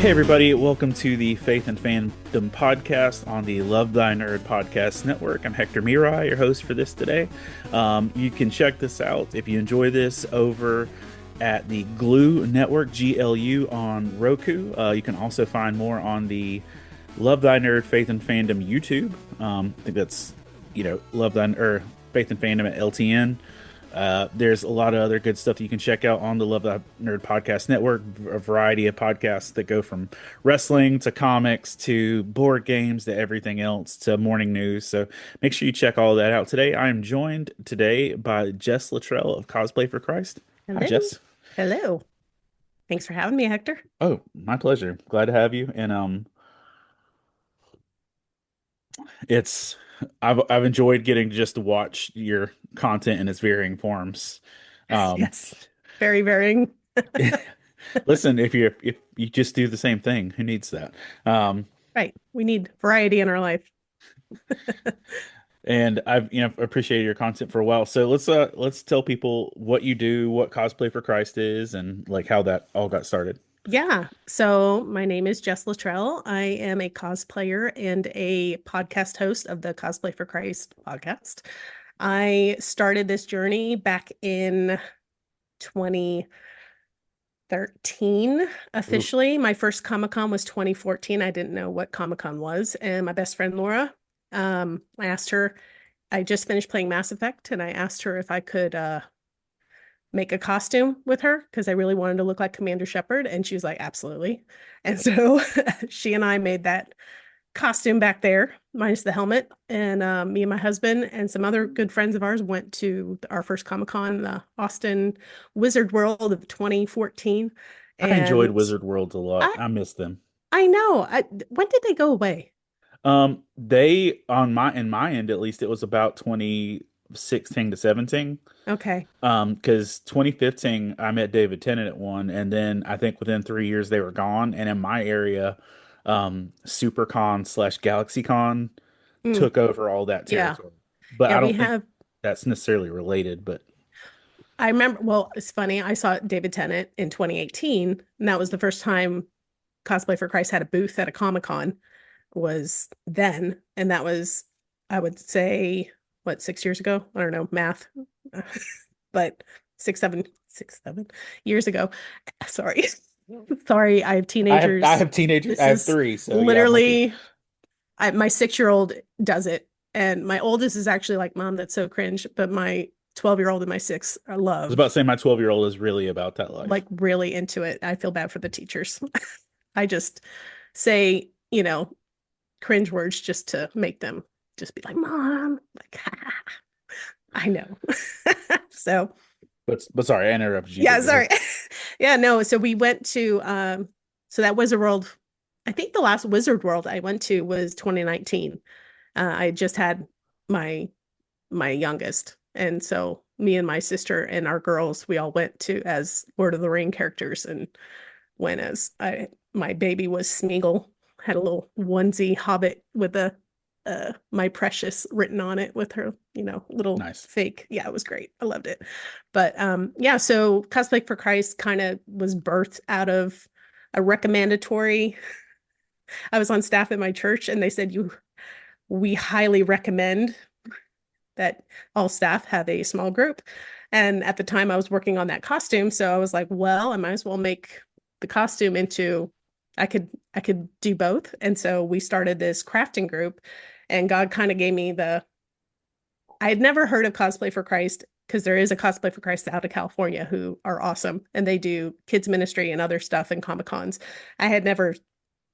Hey everybody, welcome to the Faith and Fandom Podcast on the Love Thy Nerd Podcast Network. I'm Hector Miray, your host for this today. You can check this out if you enjoy this over at the Glue Network, GLU, on Roku. You can also find more on the Love Thy Nerd Faith and Fandom YouTube. I think that's, Love Thy or Faith and Fandom at LTN. There's a lot of other good stuff that you can check out on the Love That Nerd Podcast Network, a variety of podcasts that go from wrestling to comics to board games to everything else to morning news. So make sure you check all that out. Today, I am joined today by Jess Luttrell of Cosplay For Christ. Hi, Hello. Jess. Hello. Thanks for having me, Hector. Oh, my pleasure. Glad to have you. And it's I've enjoyed getting just to watch your content in its varying forms. Um, Yes. Very varying. Listen, if you just do the same thing, who needs that? Um, Right. We need variety in our life. and I've appreciated your content for a while. So let's tell people what you do, what Cosplay for Christ is, and like how that all got started. Yeah. So my name is Jess Luttrell. I am a cosplayer and a podcast host of the Cosplay for Christ podcast. I started this journey back in 2013 Ooh. officially. My first Comic-Con was 2014. I didn't know what Comic-Con was. And my best friend Laura, I asked her, I just finished playing Mass Effect, and I asked her if I could make a costume with her because I really wanted to look like Commander Shepard. And she was like, absolutely. And so she and I made that costume back there, minus the helmet. And me and my husband and some other good friends of ours went to our first Comic-Con, the Austin Wizard World of 2014. I enjoyed And Wizard Worlds a lot. I I miss them. I know. When did they go away? They on my in my end at least it was about 2016 to 17. Okay. Because 2015 I met David Tennant at one, and then I think within 3 years they were gone. And in my area, SuperCon slash GalaxyCon Mm, took over all that yeah. territory. But Yeah, I we don't think have. that's necessarily related. But I remember, well, it's funny. I saw David Tennant in 2018, and that was the first time Cosplay for Christ had a booth at a Comic-Con was then. And that was, I would say, what, 6 years ago? I don't know, math, but 6, 7 years ago. Sorry. Sorry, I have I teenagers. have teenagers. I This have is three, so yeah, I'm with you. literally, my 6-year-old does it. And my oldest is actually like, Mom, that's so cringe. But my 12-year-old and my six, I I was about to love, say my 12-year-old is really about that life. like really into it. I feel bad for the teachers. I just say, cringe words just to make them just be like, Mom, like, I know. So, But sorry, I interrupted you. yeah, But go ahead. sorry. Yeah, no. So we went to, so that Wizard World, I think the last Wizard World I went to was 2019. I just had my youngest. And so me and my sister and our girls, we all went to as Lord of the Ring characters and went as my baby was Smeagol, had a little onesie hobbit with a my precious written on it with her, little Nice. fake. Yeah, it was great. I loved it. But yeah, so Cosplay for Christ kind of was birthed out of a recommendatory. I was on staff at my church and they said we highly recommend that all staff have a small group. And at the time I was working on that costume, so I was like, well, I might as well make the costume into I could do both. And so we started this crafting group and God kind of gave me I had never heard of Cosplay for Christ because there is a Cosplay for Christ out of California who are awesome and they do kids ministry and other stuff and Comic Cons. I had never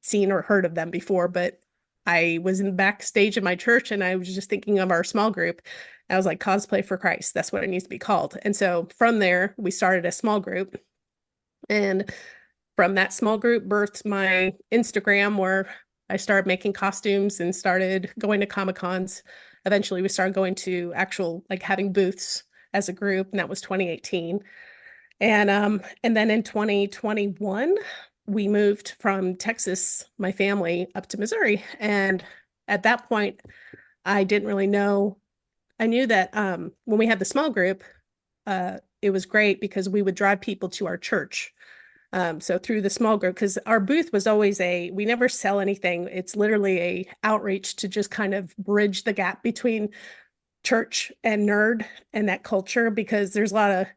seen or heard of them before, but I was in the backstage of my church and I was just thinking of our small group. I was like, Cosplay for Christ, that's what it needs to be called. And so from there, we started a small group. And from that small group birthed my Instagram where I started making costumes and started going to Comic Cons. Eventually, we started going to actual, like having booths as a group, and that was 2018. And then in 2021, we moved from Texas, my family, up to Missouri. And at that point, I didn't really know. I knew that when we had the small group, it was great because we would drive people to our church So through the small group, because our booth was always we never sell anything. It's literally a outreach to just kind of bridge the gap between church and nerd and that culture, because there's a lot of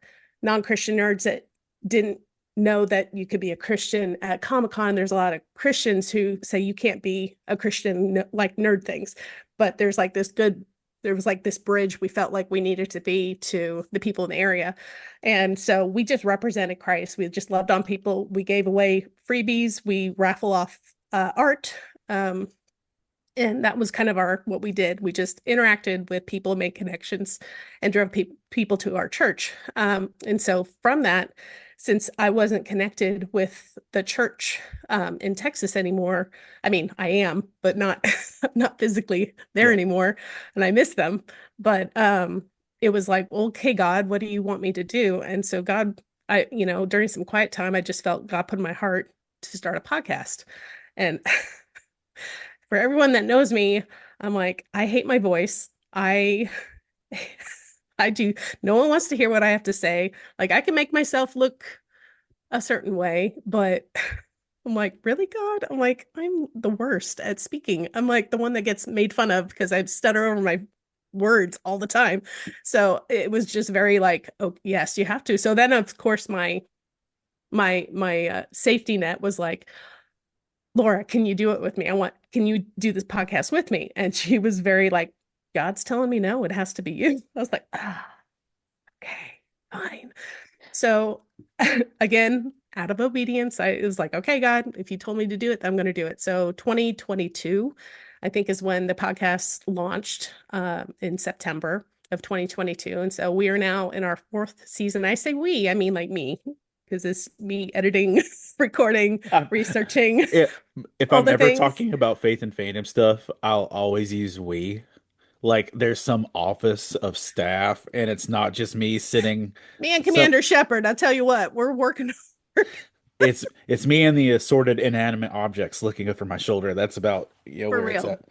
non-Christian nerds that didn't know that you could be a Christian at Comic-Con. There's a lot of Christians who say you can't be a Christian, like nerd things. But there was like this bridge we felt like we needed to be to the people in the area. And so we just represented Christ. We just loved on people. We gave away freebies. We raffle off art. And that was kind of what we did. We just interacted with people, made connections, and drove people to our church. And so from that, since I wasn't connected with the church in Texas anymore, I mean, I am, but not not physically there anymore, and I miss them. But it was like, okay, God, what do you want me to do? And so God, during some quiet time, I just felt God put in my heart to start a podcast. And for everyone that knows me, I'm like, I hate my voice. I do. No one wants to hear what I have to say. Like, I can make myself look a certain way, but I'm like, really, God? I'm like, I'm the worst at speaking. I'm like the one that gets made fun of because I stutter over my words all the time. So it was just very like, oh, yes, you have to. So then, of course, my safety net was like, Laura, can you do it with me? Can you do this podcast with me? And she was very like, God's telling me no, it has to be you. I was like, okay, fine. So again, out of obedience, I was like, okay, God, if you told me to do it, I'm going to do it. So 2022, I think, is when the podcast launched in September of 2022. And so we are now in our 4th season. I say we, I mean like me, because it's me editing, recording, researching. If all I'm the ever things. talking about Faith and Fandom stuff, I'll always use we. Like there's some office of staff, and it's not just me sitting. Me and So Commander Shepard, I'll tell you what, we're working. it's me and the assorted inanimate objects looking over my shoulder. That's about For where it's real. at.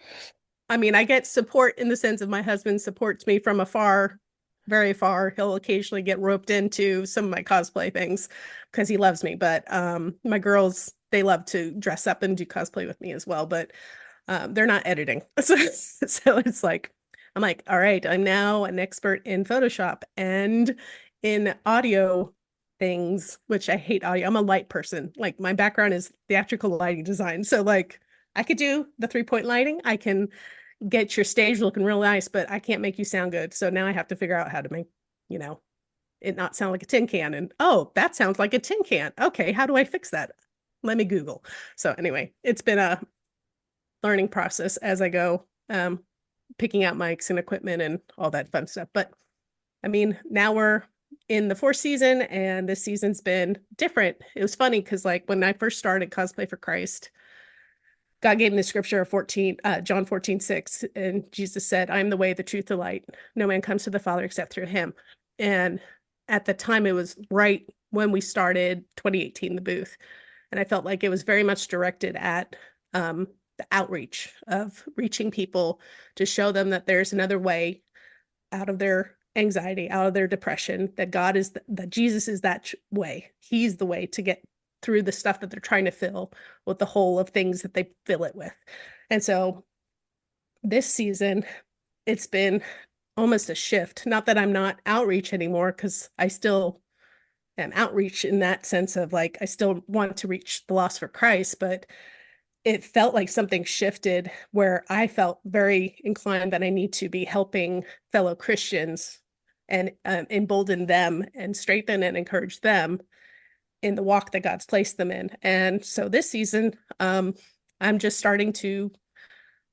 I mean, I get support in the sense of my husband supports me from afar, very far. He'll occasionally get roped into some of my cosplay things because he loves me. But my girls, they love to dress up and do cosplay with me as well. But they're not editing. So it's like, I'm like, all right, I'm now an expert in Photoshop and in audio things, which I hate audio. I'm a light person. Like my background is theatrical lighting design. So like I could do the 3-point lighting. I can get your stage looking real nice, but I can't make you sound good. So now I have to figure out how to make, it not sound like a tin can. And oh, that sounds like a tin can. Okay, how do I fix that? Let me Google. So anyway, it's been a learning process as I go, picking out mics and equipment and all that fun stuff. But I mean, now we're in the 4th season, and this season's been different. It was funny because like when I first started Cosplay for Christ, God gave me the scripture of John 14:6, and Jesus said, I'm the way, the truth, the light. No man comes to the Father except through him. And at the time, it was right when we started 2018, the booth. And I felt like it was very much directed at the outreach of reaching people to show them that there's another way out of their anxiety, out of their depression, that Jesus is that way. He's the way to get through the stuff that they're trying to fill with the hole of things that they fill it with. And so this season, it's been almost a shift. Not that I'm not outreach anymore, because I still am outreach in that sense of like, I still want to reach the lost for Christ, but it felt like something shifted where I felt very inclined that I need to be helping fellow Christians and embolden them and strengthen and encourage them in the walk that God's placed them in. And so this season, I'm just starting to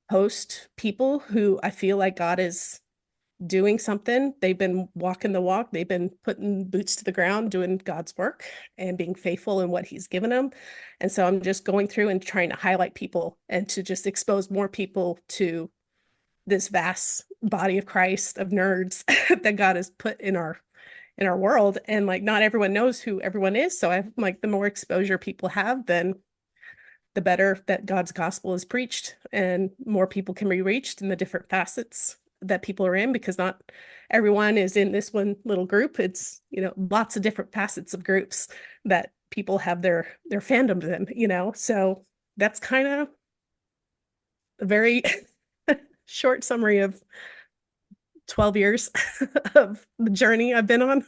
host people who I feel like God is doing something. They've been walking the walk. They've been putting boots to the ground, doing God's work and being faithful in what he's given them. And so I'm just going through and trying to highlight people and to just expose more people to this vast body of Christ, of nerds that God has put in our world. And like, not everyone knows who everyone is. So I'm like, the more exposure people have, then the better that God's gospel is preached and more people can be reached in the different facets that people are in, because not everyone is in this one little group. It's, lots of different facets of groups that people have their fandoms in, So that's kind of a very short summary of 12 years of the journey I've been on.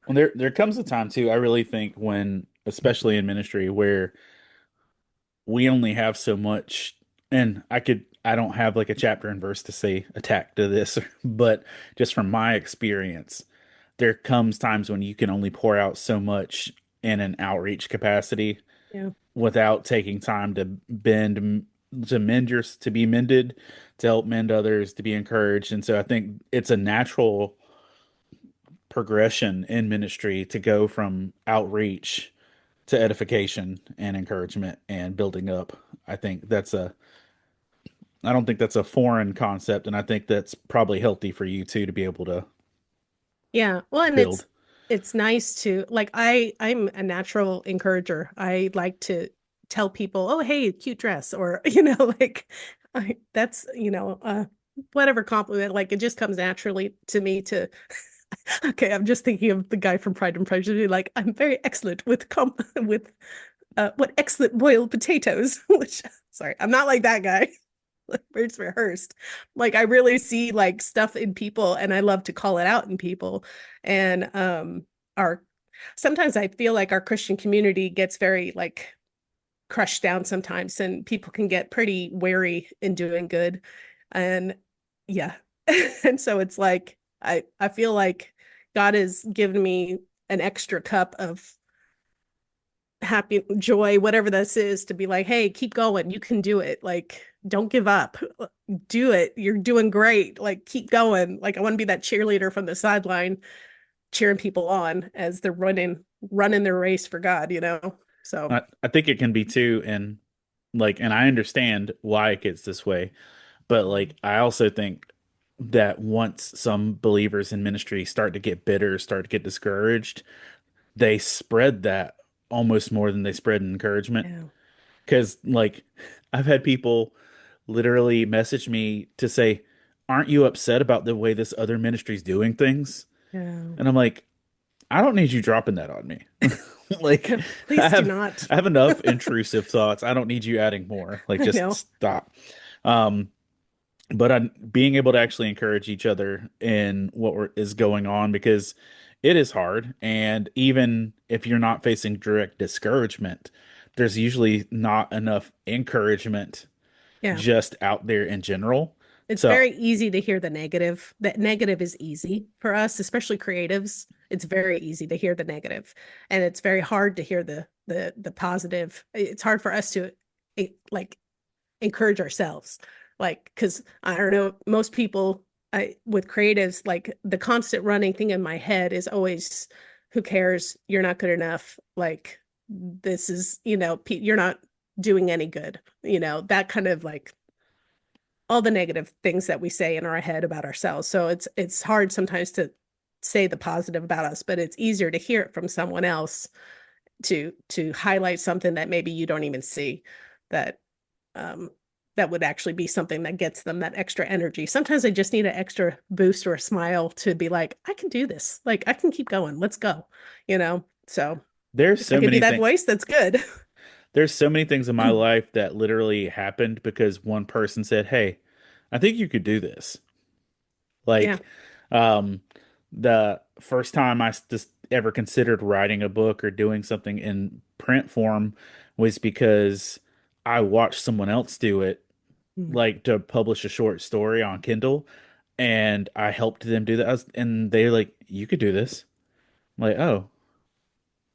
Well, there comes a time too, I really think, when, especially in ministry, where we only have so much, and I don't have like a chapter and verse to say attack to this, but just from my experience, there comes times when you can only pour out so much in an outreach capacity Yeah. without taking time to to be mended, to help mend others, to be encouraged. And so I think it's a natural progression in ministry to go from outreach to edification and encouragement and building up. I think that's a I don't think that's a foreign concept, and I think that's probably healthy for you too to be able to Yeah. Well, and build. it's nice to like I'm a natural encourager. I like to tell people, "Oh, hey, cute dress," or like that's, whatever compliment, like it just comes naturally to me to okay, I'm just thinking of the guy from Pride and Prejudice, like I'm very excellent with with what excellent boiled potatoes, which sorry, I'm not like that guy. Like words rehearsed. Like I really see like stuff in people and I love to call it out in people. And our sometimes I feel like our Christian community gets very like crushed down sometimes and people can get pretty wary in doing good. And yeah. And so it's like I feel like God has given me an extra cup of happy joy, whatever this is, to be like, hey, keep going. You can do it. Like, don't give up. Do it. You're doing great. Like, keep going. Like, I want to be that cheerleader from the sideline, cheering people on as they're running their race for God. So I think it can be too, and and I understand why it gets this way, but like I also think that once some believers in ministry start to get bitter, start to get discouraged, they spread that almost more than they spread encouragement. yeah, Because I've had people literally message me to say, "Aren't you upset about the way this other ministry's doing things?" yeah. And I'm like, I don't need you dropping that on me. Like I Please do have not. I have enough intrusive thoughts. I don't need you adding more. Like I just know. stop. Um, but I'm being able to actually encourage each other in is going on, because it is hard. And even if you're not facing direct discouragement, there's usually not enough encouragement Yeah. just out there in general. It's So very easy to hear the negative. That negative is easy for us, especially creatives. It's very easy to hear the negative, and it's very hard to hear the positive. It's hard for us to like encourage ourselves, like because I don't know, most people with creatives, like the constant running thing in my head is always, "Who cares? You're not good enough. Like this is, you're not doing any good." That kind of like all the negative things that we say in our head about ourselves. So it's hard sometimes to say the positive about us, but it's easier to hear it from someone else to highlight something that maybe you don't even see that um that would actually be something that gets them that extra energy. Sometimes they just need an extra boost or a smile to be like, I can do this. Like I can keep going. Let's go. So there's if I so can be many that things. voice, that's good. There's so many things in my life that literally happened because one person said, "Hey, I think you could do this." Yeah. Like, um, the first time just ever considered writing a book or doing something in print form was because I watched someone else do it, Mm. like to publish a short story on Kindle, and I helped them do that. And they're like, "You could do this." I'm like, "Oh,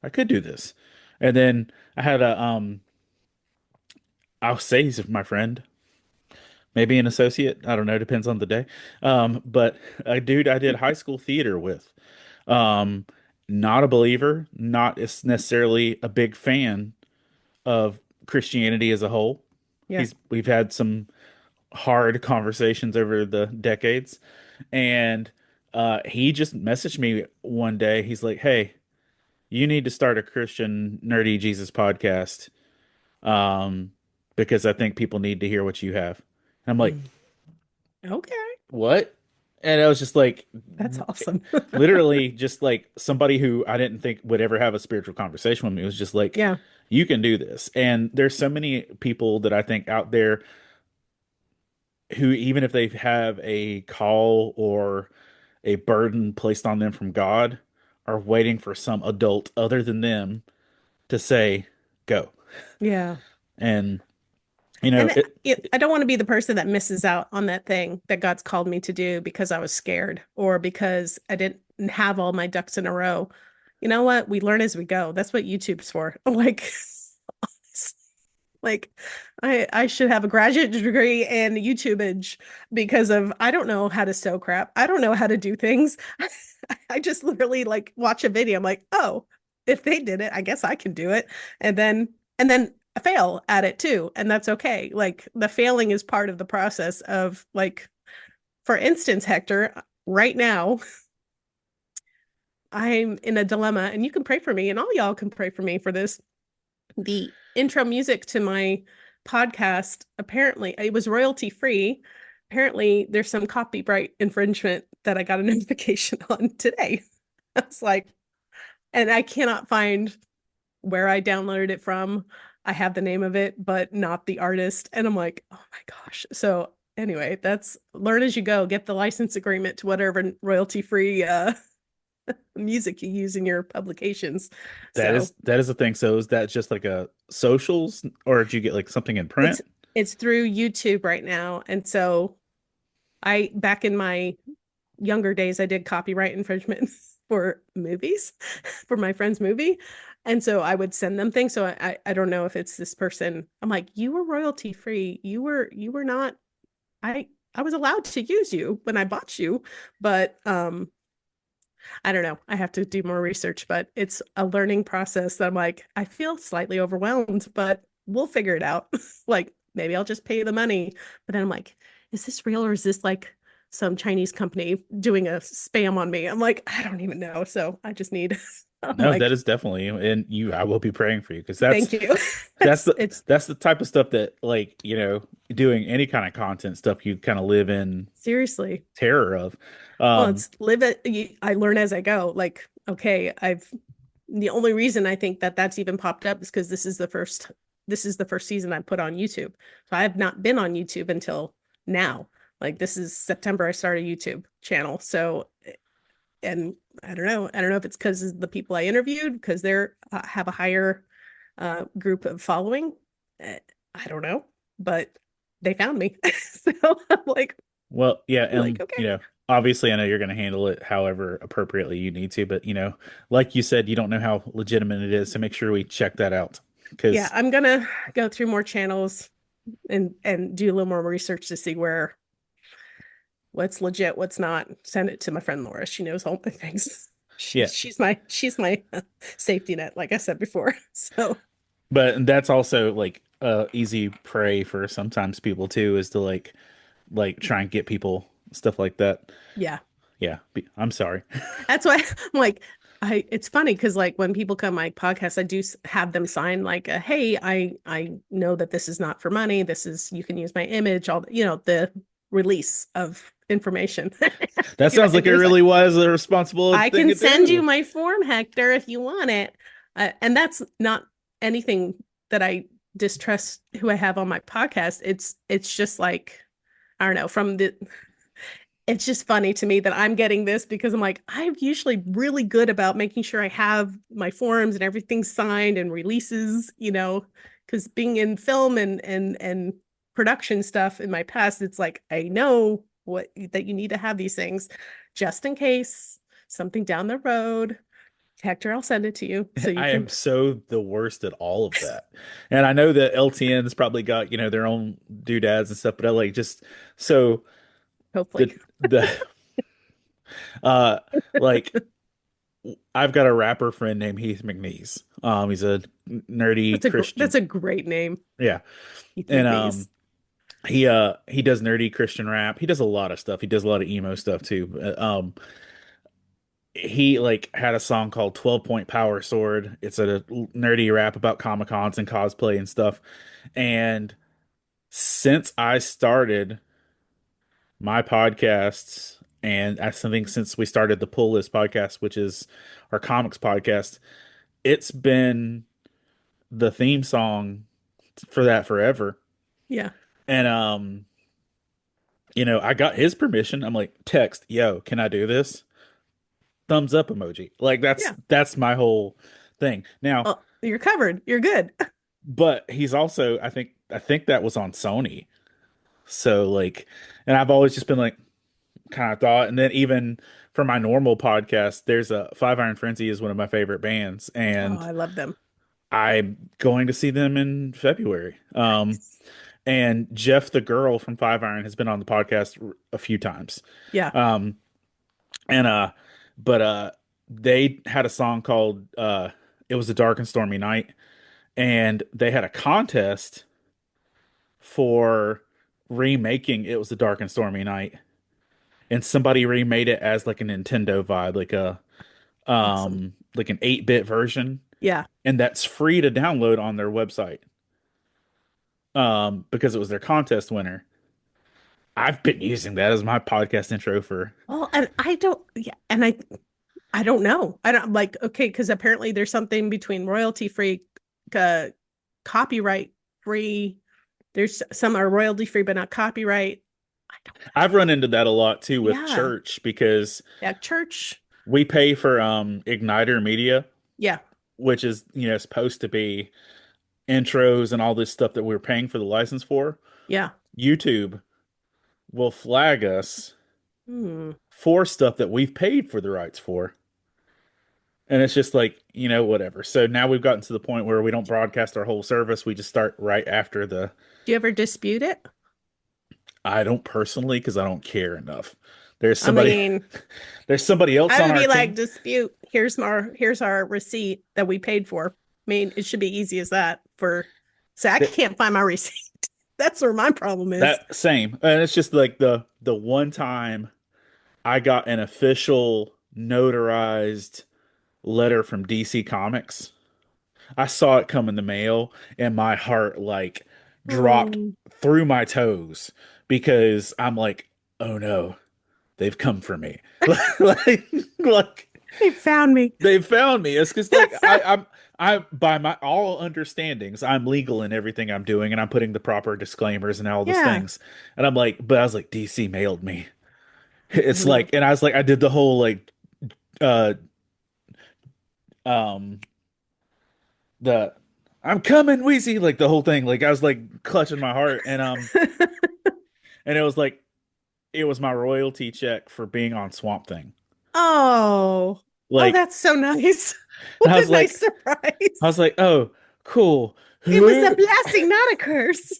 I could do this." And then I had I'll say he's my friend, maybe an associate. I don't know, depends on the day. But a dude I did high school theater with, um, not a believer, not necessarily a big fan of Christianity as a whole. Yeah. We've had some hard conversations over the decades, and he just messaged me one day. He's like, "Hey, you need to start a Christian nerdy Jesus podcast, um, because I think people need to hear what you have." And I'm like, Mm. Okay. what? And I was just like, That's awesome. literally just like somebody who I didn't think would ever have a spiritual conversation with me was just like, Yeah. you can do this. And there's so many people that I think out there who, even if they have a call or a burden placed on them from God, are waiting for some adult other than them to say, go. Yeah. And, you know, And I don't want to be the person that misses out on that thing that God's called me to do because I was scared or because I didn't have all my ducks in a row. You know what? We learn as we go. That's what YouTube's for. Like, like I should have a graduate degree in YouTubeage because of I don't know how to sew crap. I don't know how to do things. I just literally like watch a video. I'm like, oh, if they did it, I guess I can do it. And then I fail at it too. And that's okay. Like the failing is part of the process of like, for instance, Hector, right now, I'm in a dilemma and you can pray for me and all y'all can pray for me for this. The intro music to my podcast, apparently it was royalty free. Apparently there's some copyright infringement that I got a notification on today. I was like, and I cannot find where I downloaded it from. I have the name of it, but not the artist. And I'm like, oh my gosh. So anyway, that's learn as you go. Get the license agreement to whatever royalty free music you use in your publications. that So is the thing. So is that just like a socials, or did you get like something in print? it's it's through YouTube right now. And so I back in my younger days, I did copyright infringement for movies, for my friend's movie. And so I would send them things. So I don't know if it's this person. I'm like, you were royalty free. You were not, I was allowed to use you when I bought you, but I don't know. I have to do more research, but it's a learning process that I'm like, I feel slightly overwhelmed, but we'll figure it out. Like maybe I'll just pay the money. But then I'm like, is this real or is this like some Chinese company doing a spam on me? I'm like, I don't even know. So I just need, I'm No, that like, is definitely, and you, I will be praying for you because thank you. that's It's the it's that's the type of stuff that, like, doing any kind of content stuff, you kind of live in seriously. terror of. Well, Um, it's live it. I learn as I go. Like, okay, the only reason I think that that's even popped up is because this is the first season I put on YouTube. So I have not been on YouTube until now. Like this is September I started a YouTube channel. So and I don't know if it's because of the people I interviewed because they're have a higher group of following. Uh, I don't know, but they found me. So I'm well, yeah, like and okay. obviously, I know you're going to handle it however appropriately you need to, but like you said, you don't know how legitimate it is, so make sure we check that out Yeah, because I'm gonna go through more channels and do a little more research to see what's legit, what's not. Send it to my friend Laura. She knows all the things. yeah, She's my safety net, like I said before. So but that's also like easy prey for sometimes people too, is to like try and get people stuff like that. yeah, Yeah, I'm sorry. that's why I'm like it's funny because like when people come my podcast, I do have them sign like hey, I know that this is not for money. This is you can use my image, all the release of information. That You know, sounds like and it there's like really was a responsible I thing can to send you do. my form, Hector, if you want it. And that's not anything that I distrust who I have on my podcast. It's just like I don't know, it's just funny to me that I'm getting this because I'm like, I'm usually really good about making sure I have my forms and everything signed and releases, because being in film and production stuff in my past, it's like I know what that you need to have these things just in case something down the road. Hector, I'll send it to you so you I am can so the worst at all of that. And I know that LTN's probably got, their own doodads and stuff, but I like just so hopefully. the uh like I've got a rapper friend named Heath McNeese. He's a nerdy That's Christian. a great name, Yeah. Keith And McNeese. he does nerdy Christian rap. He does a lot of stuff. He does a lot of emo stuff too. He like had a song called 12 Point Power Sword. It's a nerdy rap about Comic Cons and cosplay and stuff. And since I started my podcasts And I think since we started the Pull List podcast, which is our comics podcast, it's been the theme song for that forever. Yeah. And I got his permission. I'm like, text, yo, can I do this? Thumbs up emoji. Like Yeah. that's my whole thing. Now, Well, you're covered. You're good. but he's also, I think that was on Sony. So like, and I've always just been like kind of thought, and then even for my normal podcast, there's a Five Iron Frenzy is one of my favorite bands, Oh, and I love them. I'm going to see them in February. Nice. And Jeff, the girl from Five Iron, has been on the podcast a few times. Yeah. Um, and but they had a song called "It Was a Dark and Stormy Night," and they had a contest for remaking "It Was a Dark and Stormy Night," and somebody remade it as like a Nintendo vibe, Awesome. like an 8-bit version, Yeah. and that's free to download on their website. Because it was their contest winner. I've been using that as my podcast intro for. Well, and I don't, yeah, and I don't know. I don't like, okay, because apparently there's something between royalty free, uh, copyright free. There's some are royalty free, but not copyright. I don't I've run into that a lot too know. with Yeah. church because Yeah. Church. we pay for Igniter Media, Yeah. which is supposed to be intros and all this stuff that we're paying for the license for. Yeah. YouTube will flag us Hmm. for stuff that we've paid for the rights for. And it's just like, whatever. So now we've gotten to the point where we don't broadcast our whole service. We just start right after the. Do you ever dispute it? I don't personally because I don't care enough. There's I somebody mean, there's somebody else I on would our be like, team. dispute. Here's our receipt that we paid for. I mean, it should be easy as that for, so I That, can't find my receipt. That's where my problem is. that same. And it's just like the one time I got an official notarized letter from DC Comics. I saw it come in the mail and my heart like dropped Oh, through my toes because I'm like, oh no, they've come for me. like they found me. they found me. It's because like I by my all understandings, I'm legal in everything I'm doing and I'm putting the proper disclaimers and all those Yeah. things. And I'm like, but I was like, DC mailed me. Oh It's no. like, and I was like, I did the whole like uh um the I'm coming, Wheezy, like the whole thing. Like I was like clutching my heart and it was like it was my royalty check for being on Swamp Thing. Oh. Oh, Like that's so nice. and What a nice I surprise. was like, oh, cool. It was a Who blessing, not a curse.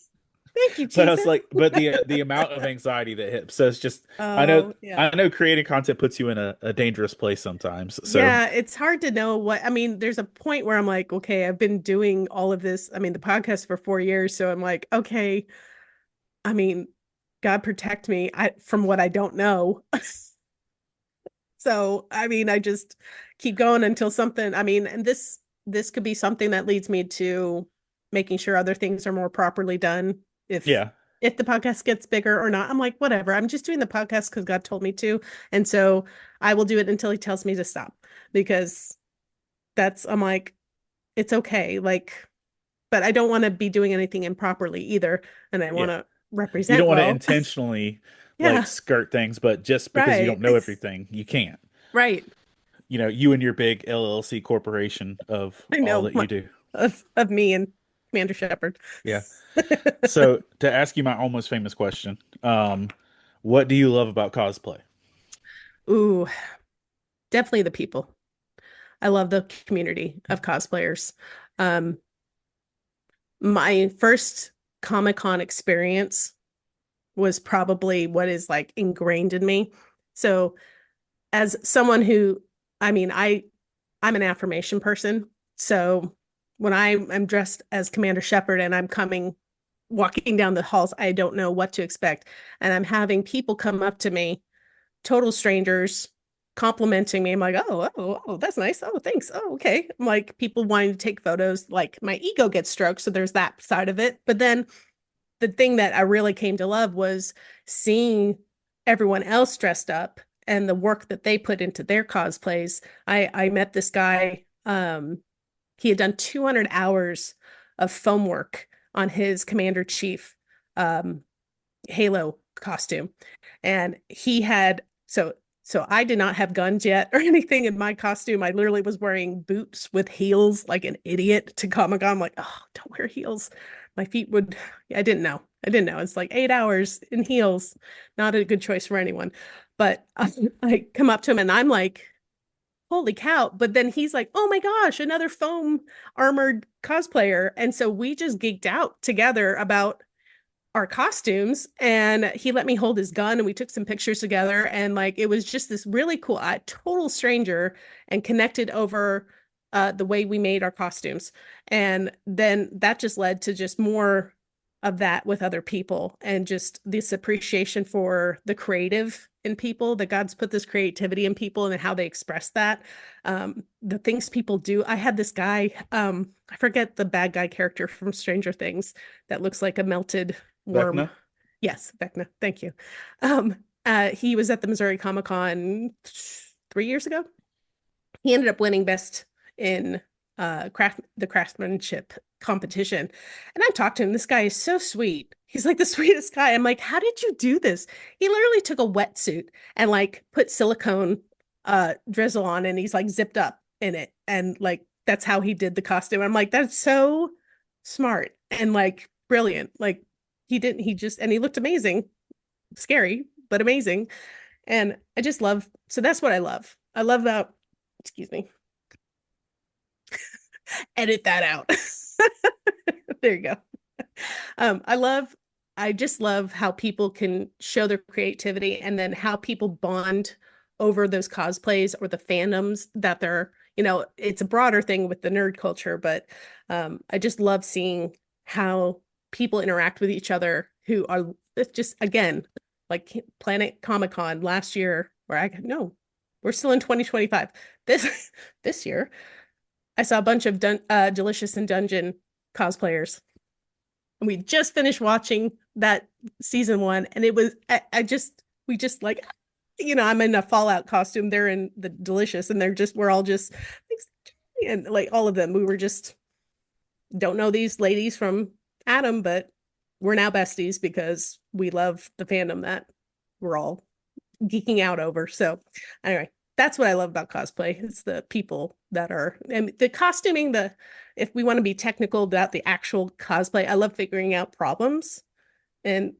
Thank you, but I was Jesus. like, but the amount of anxiety that hit. So it's just I know Oh, yeah. I know creating content puts you in a dangerous place sometimes. So Yeah, it's hard to know what, I mean, there's a point where I'm like, okay, I've been doing all of this, I mean, the podcast for 4 years, so I'm like, okay, I mean, God protect me from what I don't know. So, I mean, I just keep going until something, I mean, and this could be something that leads me to making sure other things are more properly done if yeah, if the podcast gets bigger or not. I'm like, whatever. I'm just doing the podcast because God told me to. And so I will do it until he tells me to stop because I'm like, it's okay. Like, but I don't want to be doing anything improperly either. And I want yeah. to You represent don't want to well. intentionally like Yeah, skirt things, but just because you right. don't know everything, you can't. Right. You and your big LLC corporation of I all know that you do. of me and Commander Shepard. Yeah. So to ask you my almost famous question, what do you love about cosplay? Ooh, definitely the people. I love the community of cosplayers. Um, my first Comic-Con experience was probably what is like ingrained in me. So as someone who, I mean, I'm an affirmation person. So when I am dressed as Commander Shepard and I'm walking down the halls, I don't know what to expect. And I'm having people come up to me, total strangers, complimenting me. I'm like, oh, that's nice. Oh, thanks. Oh, okay. I'm like people wanting to take photos, like my ego gets stroked. So there's that side of it. But then the thing that I really came to love was seeing everyone else dressed up and the work that they put into their cosplays. I met this guy. He had done 200 hours of foam work on his Commander Chief Halo costume. And he had, so I did not have guns yet or anything in my costume. I literally was wearing boots with heels like an idiot to Comic-Con. I'm like, oh, don't wear heels. My feet would, I didn't know. It's like 8 hours in heels. Not a good choice for anyone. But I come up to him and I'm like, holy cow. But then he's like, oh my gosh, another foam armored cosplayer. And so we just geeked out together about our costumes, and he let me hold his gun and we took some pictures together, and like it was just this really cool total stranger, and connected over the way we made our costumes. And then that just led to just more of that with other people, and just this appreciation for the creative in people, that God's put this creativity in people and how they express that. The things people do. I had this guy, I forget the bad guy character from Stranger Things that looks like a melted worm. Vecna? Yes, Vecna. Thank you. He was at the Missouri Comic-Con 3 years ago. He ended up winning best in the craftsmanship competition. And I talked to him. This guy is so sweet. He's like the sweetest guy. I'm like, how did you do this? He literally took a wetsuit and like put silicone drizzle on, and he's like zipped up in it. And like, that's how he did the costume. I'm like, that's so smart and like brilliant. Like he looked amazing, scary, but amazing. And I just love, so that's what I love. I love that. Excuse me. Edit that out. There you go. I just love how people can show their creativity, and then how people bond over those cosplays or the fandoms that they're, it's a broader thing with the nerd culture, but I just love seeing how people interact with each other who are just, again, like Planet Comic-Con last year, no, we're still in 2025. This year, I saw a bunch of Delicious in Dungeon cosplayers. And we just finished watching that season 1, and it was, we just like, I'm in a Fallout costume. They're in the Delicious, and we're all just, and like all of them, we were just, don't know these ladies from Adam, but we're now besties because we love the fandom that we're all geeking out over. So anyway, that's what I love about cosplay. It's the people that are, and the costuming, if we want to be technical about the actual cosplay, I love figuring out problems and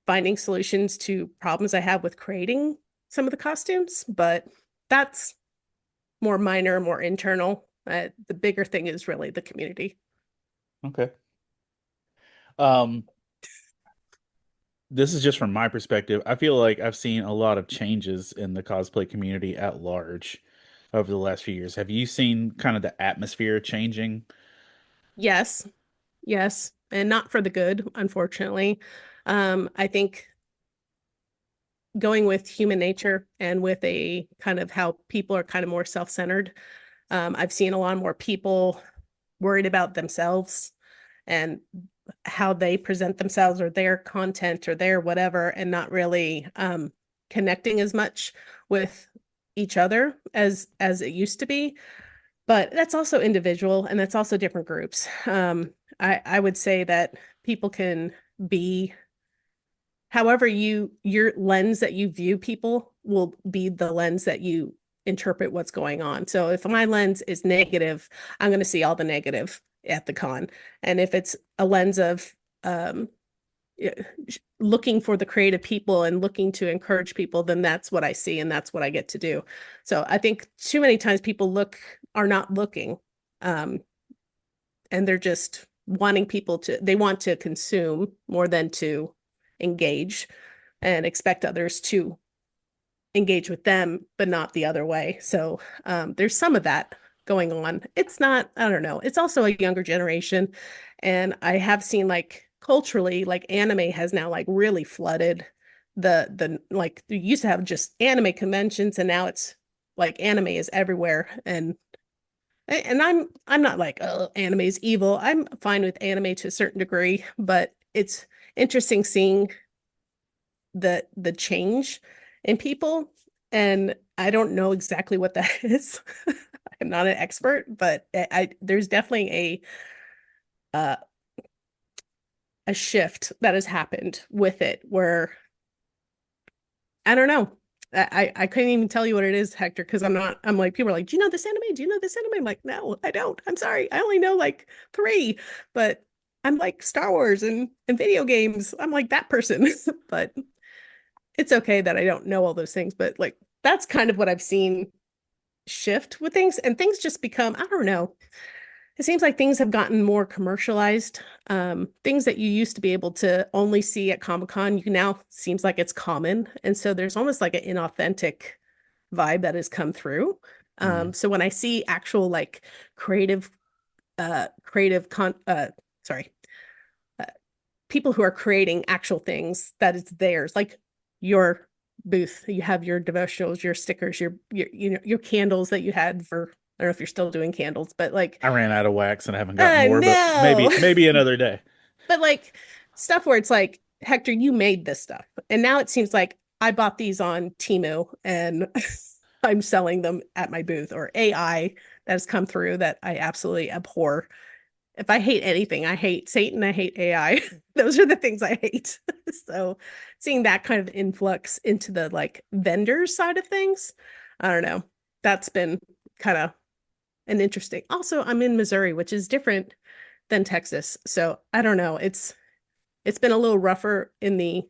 finding solutions to problems I have with creating some of the costumes, but that's more minor, more internal. The bigger thing is really the community. Okay. This is just from my perspective. I feel like I've seen a lot of changes in the cosplay community at large over the last few years. Have you seen kind of the atmosphere changing? Yes, and not for the good, unfortunately. I think going with human nature and with a kind of how people are kind of more self-centered. I've seen a lot more people worried about themselves and how they present themselves or their content or their whatever, and not really connecting as much with each other as it used to be. But that's also individual, and that's also different groups. I would say that people can be, however your lens that you view people will be the lens that you interpret what's going on. So if my lens is negative, I'm going to see all the negative at the con. And if it's a lens of looking for the creative people and looking to encourage people, then that's what I see, and that's what I get to do. So I think too many times people are not looking, and they're just wanting they want to consume more than to engage, and expect others to engage with them, but not the other way. So there's some of that going on. It's not, I don't know. It's also a younger generation. And I have seen like culturally, like anime has now like really flooded the like, you used to have just anime conventions, and now it's like anime is everywhere. And I'm not like, oh, anime is evil. I'm fine with anime to a certain degree, but it's interesting seeing the change in people. And I don't know exactly what that is. I'm not an expert, but there's definitely uh, a shift that has happened with it where I don't know. I couldn't even tell you what it is, Hector, because I'm like, people are like, do you know this anime? Do you know this anime? I'm like, no, I don't. I'm sorry. I only know like three, but I'm like Star Wars and video games. I'm like that person. But it's okay that I don't know all those things. But like that's kind of what I've seen shift with things, and things just become, I don't know. It seems like things have gotten more commercialized. Things that you used to be able to only see at Comic-Con, you now seems like it's common. And so there's almost like an inauthentic vibe that has come through. Mm. So when I see actual like creative, creative sorry, uh, people who are creating actual things that it's theirs, like your booth, you have your devotionals, your stickers, your candles that you had for, I don't know if you're still doing candles, but like, I ran out of wax and I haven't gotten more, but no. maybe another day. But like stuff where it's like, Hector, you made this stuff. And now it seems like I bought these on Temu and I'm selling them at my booth, or AI that has come through that I absolutely abhor. If I hate anything, I hate Satan, I hate AI. Those are the things I hate. So seeing that kind of influx into the like vendor side of things, I don't know. That's been kind of an interesting. Also, I'm in Missouri, which is different than Texas. So I don't know. It's been a little rougher in the,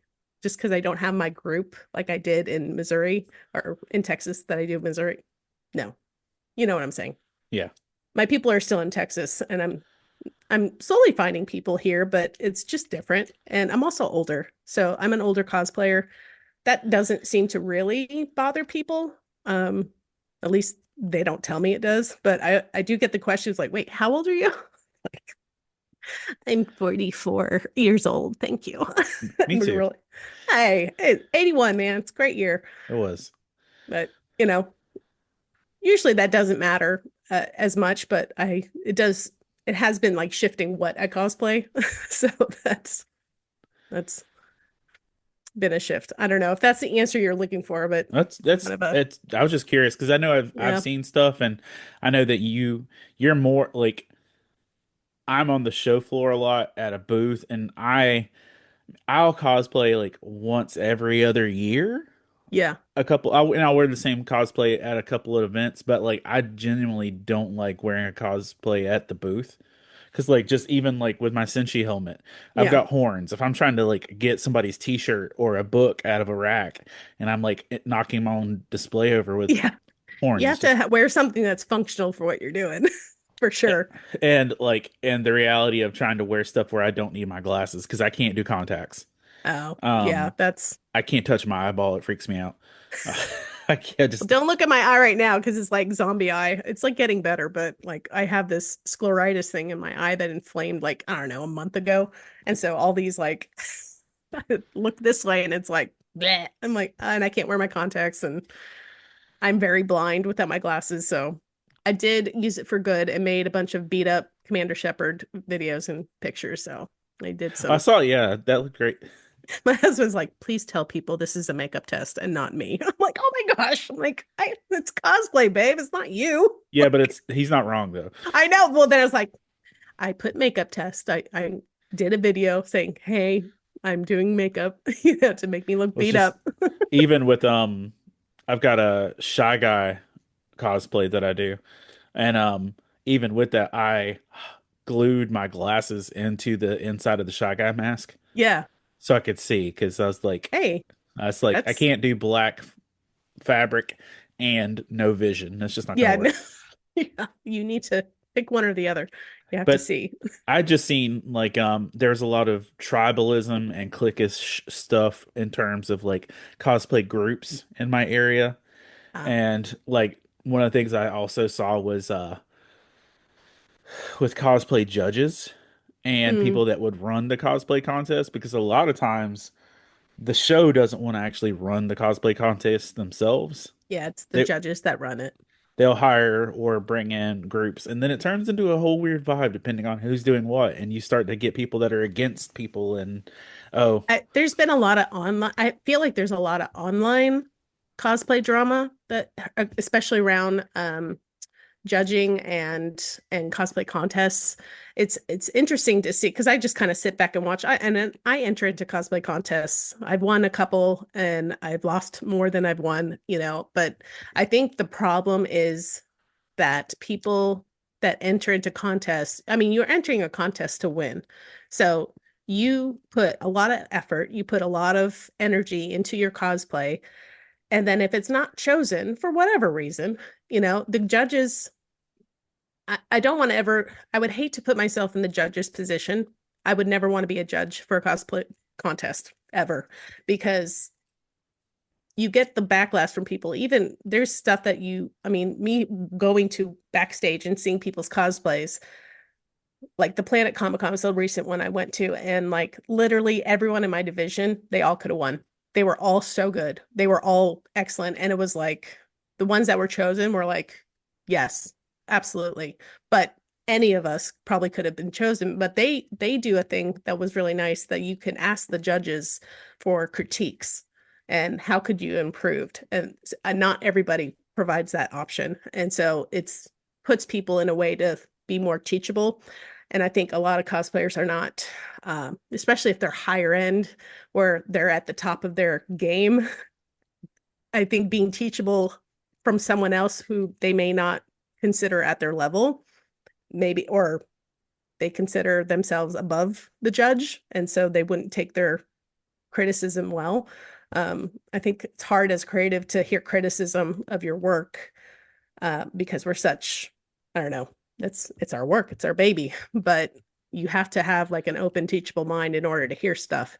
just because I don't have my group like I did in Missouri or in Texas that I do in Missouri. No, you know what I'm saying. Yeah. My people are still in Texas, and I'm slowly finding people here, but it's just different. And I'm also older, so I'm an older cosplayer. That doesn't seem to really bother people. At least they don't tell me it does. But I do get the questions like, "Wait, how old are you?" I'm 44 years old. Thank you. Me too. Really, hey, 81, man. It's a great year. It was. But, you know, usually that doesn't matter as much, but it does, it has been like shifting what I cosplay. So that's been a shift. I don't know if that's the answer you're looking for, but That's kind of a, it's I was just curious because I know I've yeah, seen stuff and I know that you're more like I'm on the show floor a lot at a booth and I'll cosplay like once every other year. yeah, I'll wear the same cosplay at a couple of events, but like I genuinely don't like wearing a cosplay at the booth. Cause like just even like with my Senshi helmet, I've yeah, got horns. If I'm trying to like get somebody's t-shirt or a book out of a rack and I'm like knocking my own display over with yeah. You horns, it's have to just wear something that's functional for what you're doing, for sure. and the reality of trying to wear stuff where I don't need my glasses because I can't do contacts. Oh, yeah, Um, that's, I can't touch my eyeball. It freaks me out. I can't just don't look at my eye right now because it's like zombie eye. It's like getting better, but like I have this scleritis thing in my eye that inflamed like, I don't know, a month ago. And so all these like look this way and it's like bleh. I'm like, and I can't wear my contacts and I'm very blind without my glasses. So I did use it for good and made a bunch of beat up Commander Shepard videos and pictures. So I did I some. saw, yeah, that looked great. My husband's like, please tell people this is a makeup test and not me. I'm like, oh my gosh. I'm like, it's cosplay, babe. It's not you. Yeah, but he's not wrong though. I know. Well, then I was like, I put makeup test. I did a video saying, hey, I'm doing makeup, to make me look It's beat just up. even with I've got a Shy Guy cosplay that I do. And even with that I glued my glasses into the inside of the Shy Guy mask Yeah. so I could see because Hey, I that's, can't do black fabric and no vision. That's just not gonna yeah, work. no, yeah, you need to pick one or the other. You have to But see. I just seen like there's a lot of tribalism and cliquish stuff in terms of like cosplay groups in my area. Ah, And like one of the things I also saw was with cosplay judges and mm, people that would run the cosplay contest because a lot of times the show doesn't want to actually run the cosplay contest themselves. yeah, it's the They judges that run it. they'll hire or bring in groups and then it turns into a whole weird vibe depending on who's doing what and you start to get people that are against people and oh There's been a lot of online. I feel like there's a lot of online cosplay drama that especially around judging and cosplay contests. It's interesting to see because I just kind of sit back and watch. And then I enter into cosplay contests. I've won a couple and I've lost more than I've won, but I think the problem is that people that enter into contests, I mean, you're entering a contest to win. So you put a lot of effort, you put a lot of energy into your cosplay. And then if it's not chosen for whatever reason, the judges, I don't want to ever, I would hate to put myself in the judge's position. I would never want to be a judge for a cosplay contest ever, because you get the backlash from people. Even there's stuff that me going to backstage and seeing people's cosplays, like the Planet Comic Con was the recent one I went to, and like literally everyone in my division, they all could have won. They were all so good. They were all excellent. And it was like the ones that were chosen were like, yes, absolutely. But any of us probably could have been chosen. But they do a thing that was really nice, that you can ask the judges for critiques and how could you improved. And not everybody provides that option. And so it's puts people in a way to be more teachable. And I think a lot of cosplayers are not, especially if they're higher end, where they're at the top of their game. I think being teachable from someone else who they may not consider at their level, maybe, or they consider themselves above the judge, and so they wouldn't take their criticism well. I think it's hard as creative to hear criticism of your work, because we're such, I don't know, it's our work, it's our baby, but you have to have like an open, teachable mind in order to hear stuff.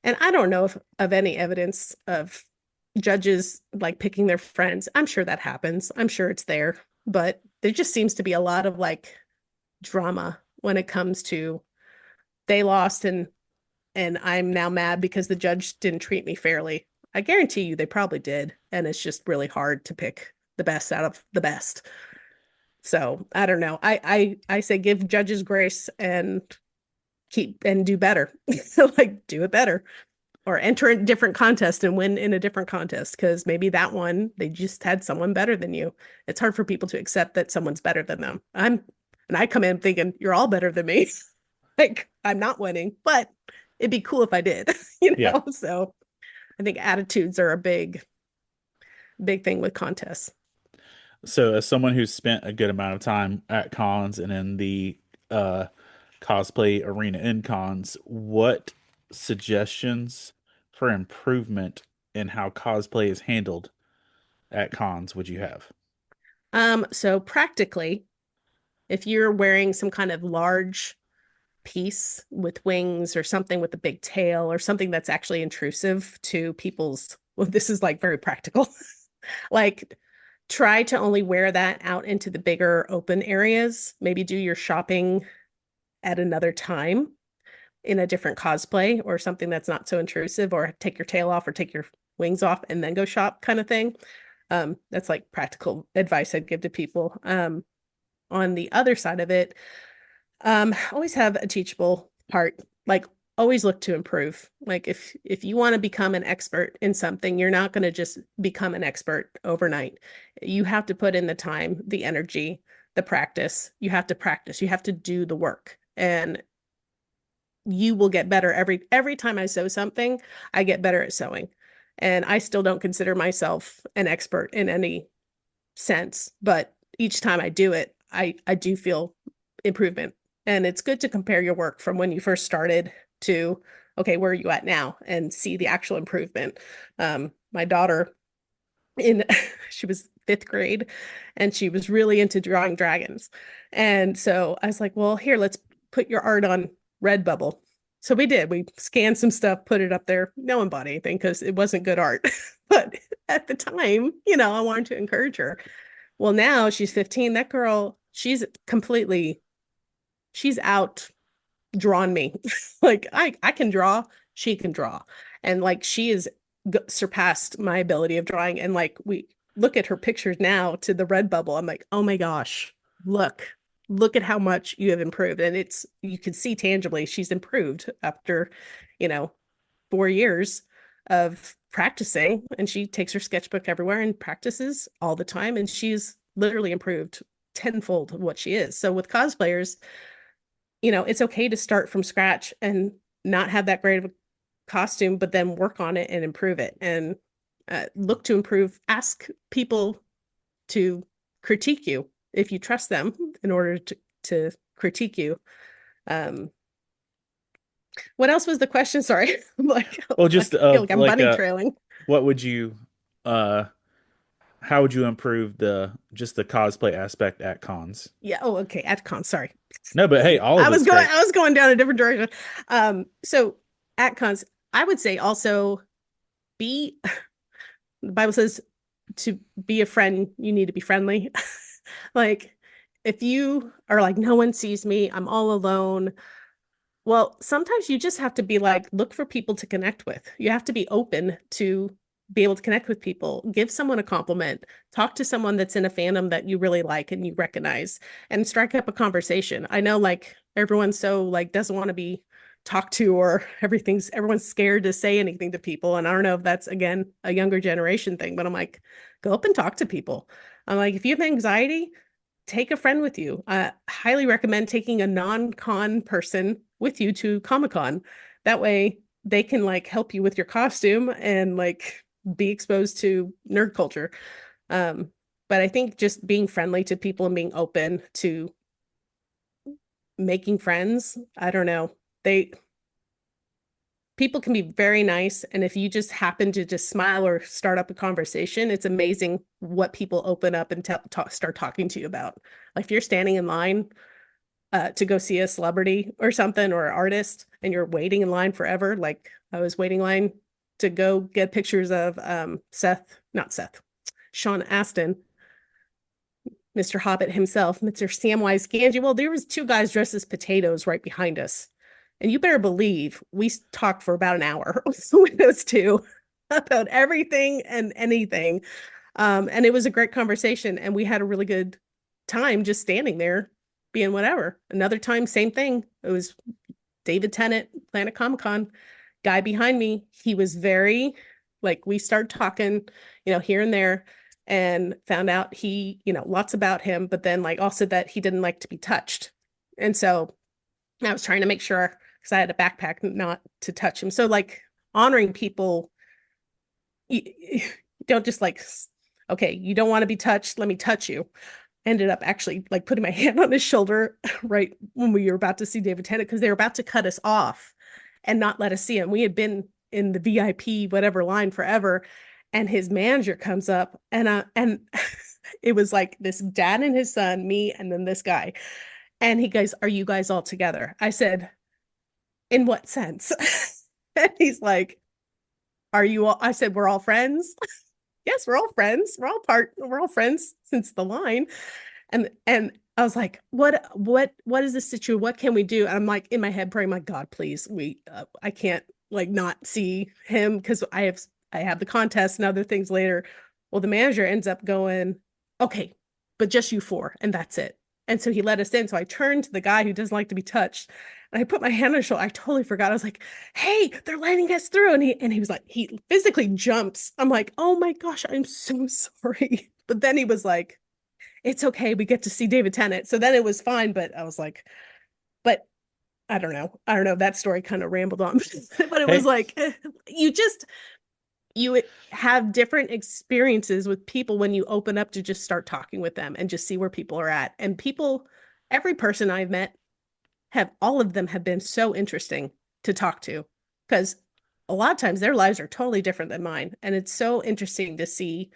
And I don't know of any evidence of judges like picking their friends. I'm sure that happens. I'm sure it's there, but there just seems to be a lot of like drama when it comes to they lost and I'm now mad because the judge didn't treat me fairly. I guarantee you they probably did, and it's just really hard to pick the best out of the best. So I don't know. I say give judges grace and keep and do better. So like do it better, or enter a different contest and win in a different contest, because maybe that one they just had someone better than you. It's hard for people to accept that someone's better than them. And I come in thinking you're all better than me. Like I'm not winning, but it'd be cool if I did, Yeah. So I think attitudes are a big thing with contests. So, as someone who's spent a good amount of time at cons and in the uh, cosplay arena in cons, what suggestions for improvement in how cosplay is handled at cons would you have? So practically, if you're wearing some kind of large piece with wings or something with a big tail or something that's actually intrusive to people's, well, this is like very practical. Like try to only wear that out into the bigger open areas. Maybe do your shopping at another time in a different cosplay or something that's not so intrusive, or take your tail off or take your wings off and then go shop kind of thing. That's like practical advice I'd give to people. On the other side of it, always have a teachable part. Like always look to improve. Like if you want to become an expert in something, you're not going to just become an expert overnight. You have to put in the time, the energy, the practice. You have to practice. You have to do the work, and you will get better every time I sew something. I get better at sewing, and I still don't consider myself an expert in any sense, but each time I do it, I do feel improvement. And it's good to compare your work from when you first started to, okay, where are you at now, and see the actual improvement. My daughter in she was fifth grade and she was really into drawing dragons. And so I was like, well, here, let's put your art on Redbubble. So we did. We scanned some stuff, put it up there. No one bought anything because it wasn't good art. But at the time, I wanted to encourage her. Well, now she's 15. That girl, she's outdrawn me. Like I can draw, she can draw. And like she is surpassed my ability of drawing. And like we look at her pictures now to the Redbubble. I'm like, oh my gosh, look at how much you have improved. And you can see tangibly she's improved after, 4 years. of practicing, and she takes her sketchbook everywhere and practices all the time, and she's literally improved tenfold of what she is. So with cosplayers, it's okay to start from scratch and not have that great of a costume, but then work on it and improve it, and look to improve. Ask people to critique you if you trust them in order to critique you. What else was the question? Sorry. Well, just I feel like I'm bunny trailing. what would you how would you improve the cosplay aspect at cons? Yeah. Oh, okay. At cons. Sorry. No, but hey, all of it's great. I was going down a different direction. So at cons, I would say also the Bible says to be a friend, you need to be friendly. Like, if you are like, no one sees me, I'm all alone. Well, sometimes you just have to be like, look for people to connect with. You have to be open to be able to connect with people, give someone a compliment, talk to someone that's in a fandom that you really like and you recognize, and strike up a conversation. I know like everyone's so like doesn't want to be talked to, or everyone's scared to say anything to people. And I don't know if that's again a younger generation thing, but I'm like, go up and talk to people. I'm like, if you have anxiety, take a friend with you. I highly recommend taking a non-con person with you to Comic-Con. That way they can like help you with your costume and like be exposed to nerd culture. But I think just being friendly to people and being open to making friends, I don't know. People can be very nice, and if you just happen to just smile or start up a conversation, it's amazing what people open up and start talking to you about. Like if you're standing in line to go see a celebrity or something, or an artist, and you're waiting in line forever, like I was waiting in line to go get pictures of Sean Astin, Mr. Hobbit himself, Mr. Samwise Gamgee. Well, there was two guys dressed as potatoes right behind us. And you better believe we talked for about an hour with those two about everything and anything. And it was a great conversation. And we had a really good time just standing there being whatever. Another time, same thing. It was David Tennant, Planet Comic-Con, guy behind me. He was very, like, we started talking, here and there, and found out he, lots about him, but then like also that he didn't like to be touched. And so I was trying to make sure, because I had a backpack, not to touch him. So like honoring people, you don't just like, okay, you don't want to be touched, let me touch you. Ended up actually like putting my hand on his shoulder right when we were about to see David Tennant, because they were about to cut us off and not let us see him. We had been in the VIP whatever line forever, and his manager comes up, and it was like this dad and his son, me, and then this guy. And he goes, "Are you guys all together?" I said, "In what sense?" And he's like, "Are you all?" I said, "We're all friends." "Yes, we're all friends. We're all friends since the line." And I was like, what is this situation? What can we do? And I'm like in my head praying, my God, please, I can't like not see him, because I have the contest and other things later. Well, the manager ends up going, "Okay, but just you four, and that's it." And so he let us in. So I turned to the guy who doesn't like to be touched, and I put my hand on his shoulder. I totally forgot. I was like, "Hey, they're letting us through." And he was like, he physically jumps. I'm like, "Oh my gosh, I'm so sorry." But then he was like, "It's okay. We get to see David Tennant." So then it was fine. But I was like, but I don't know. That story kind of rambled on. But it was like, you have different experiences with people when you open up to just start talking with them and just see where people are at. And every person I've met, all of them have been so interesting to talk to, because a lot of times their lives are totally different than mine. And it's so interesting to see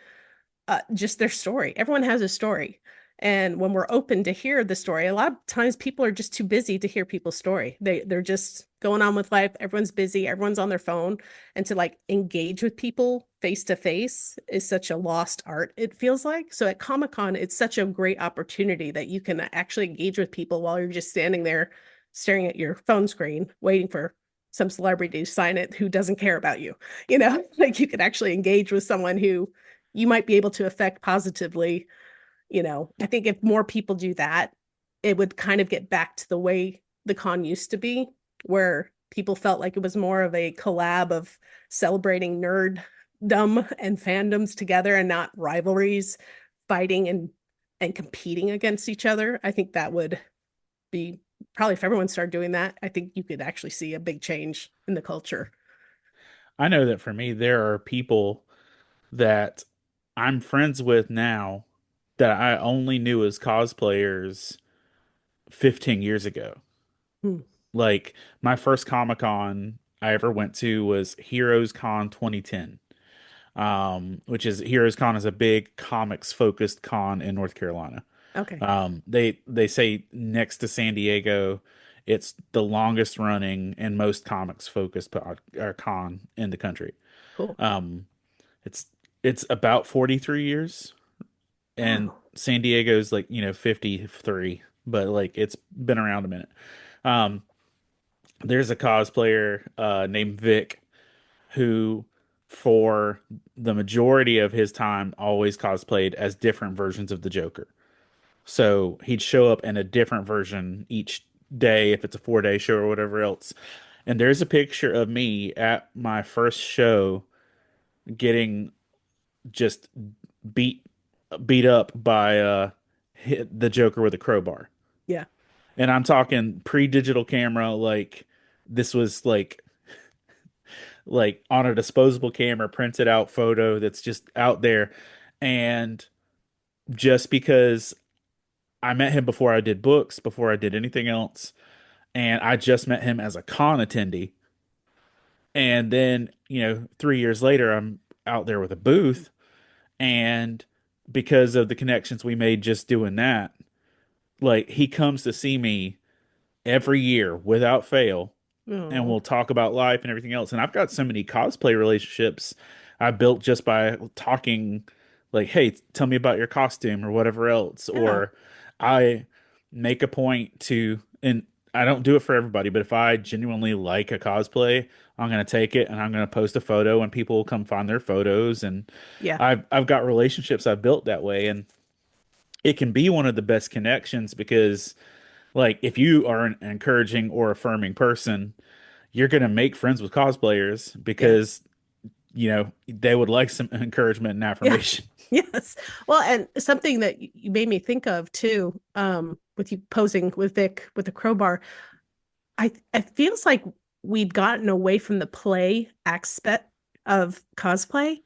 just their story. Everyone has a story. And when we're open to hear the story, a lot of times people are just too busy to hear people's story. They're just going on with life. Everyone's busy. Everyone's on their phone. And to like engage with people face to face is such a lost art, it feels like. So at Comic-Con, it's such a great opportunity that you can actually engage with people while you're just standing there staring at your phone screen, waiting for some celebrity to sign it who doesn't care about you. Like you could actually engage with someone who you might be able to affect positively. I think if more people do that, it would kind of get back to the way the con used to be, where people felt like it was more of a collab of celebrating nerddom and fandoms together and not rivalries, fighting and competing against each other. I think that would be probably, if everyone started doing that, I think you could actually see a big change in the culture. I know that for me, there are people that I'm friends with now that I only knew as cosplayers 15 years ago. Hmm. Like my first Comic Con I ever went to was Heroes Con 2010. Which is Heroes Con is a big comics focused con in North Carolina. Okay, They say next to San Diego, it's the longest running and most comics focused con in the country. cool. Um, it's it's about 43 years, and Wow. San Diego's like 53, but like it's been around a minute. Um, there's a cosplayer named Vic who, for the majority of his time, always cosplayed as different versions of the Joker. So he'd show up in a different version each day if it's a 4-day show or whatever else. And there's a picture of me at my first show getting just beat beat up by hit the Joker with a crowbar. Yeah. And I'm talking pre-digital camera, like this was like on a disposable camera printed out photo that's just out there. And just because I met him before I did books, before I did anything else, and I just met him as a con attendee. And then, 3 years later, I'm out there with a booth. And because of the connections we made just doing that, like he comes to see me every year without fail, and Oh, we'll talk about life and everything else. And I've got so many cosplay relationships I built just by talking, like, hey, tell me about your costume or whatever else. yeah. Or I make a point to, and I don't do it for everybody, but if I genuinely like a cosplay, I'm going to take it and I'm going to post a photo and people will come find their photos. And Yeah. I've got relationships I've built that way. And it can be one of the best connections because, like, if you are an encouraging or affirming person, you're going to make friends with cosplayers Yeah. because they would like some encouragement and Yeah. affirmation. Yes. Well, and something that you made me think of too, with you posing with Vic with the crowbar, I it feels like we've gotten away from the play aspect of cosplay.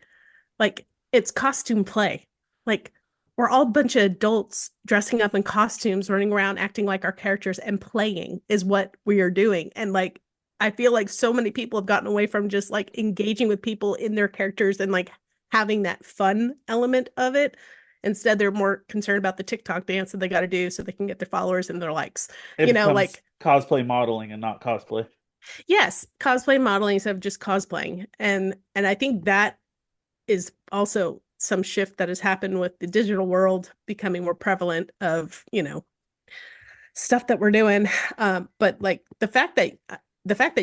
Like it's costume play. Like we're all a bunch of adults dressing up in costumes, running around acting like our characters and playing is what we are doing. And like I feel like so many people have gotten away from just like engaging with people in their characters and like having that fun element of it. Instead, they're more concerned about the TikTok dance that they got to do so they can get their followers and their likes. It becomes Like cosplay modeling and not cosplay. yes, cosplay modeling instead of just cosplaying. And I think that is also some shift that has happened with the digital world becoming more prevalent of, stuff that we're doing. But like the fact that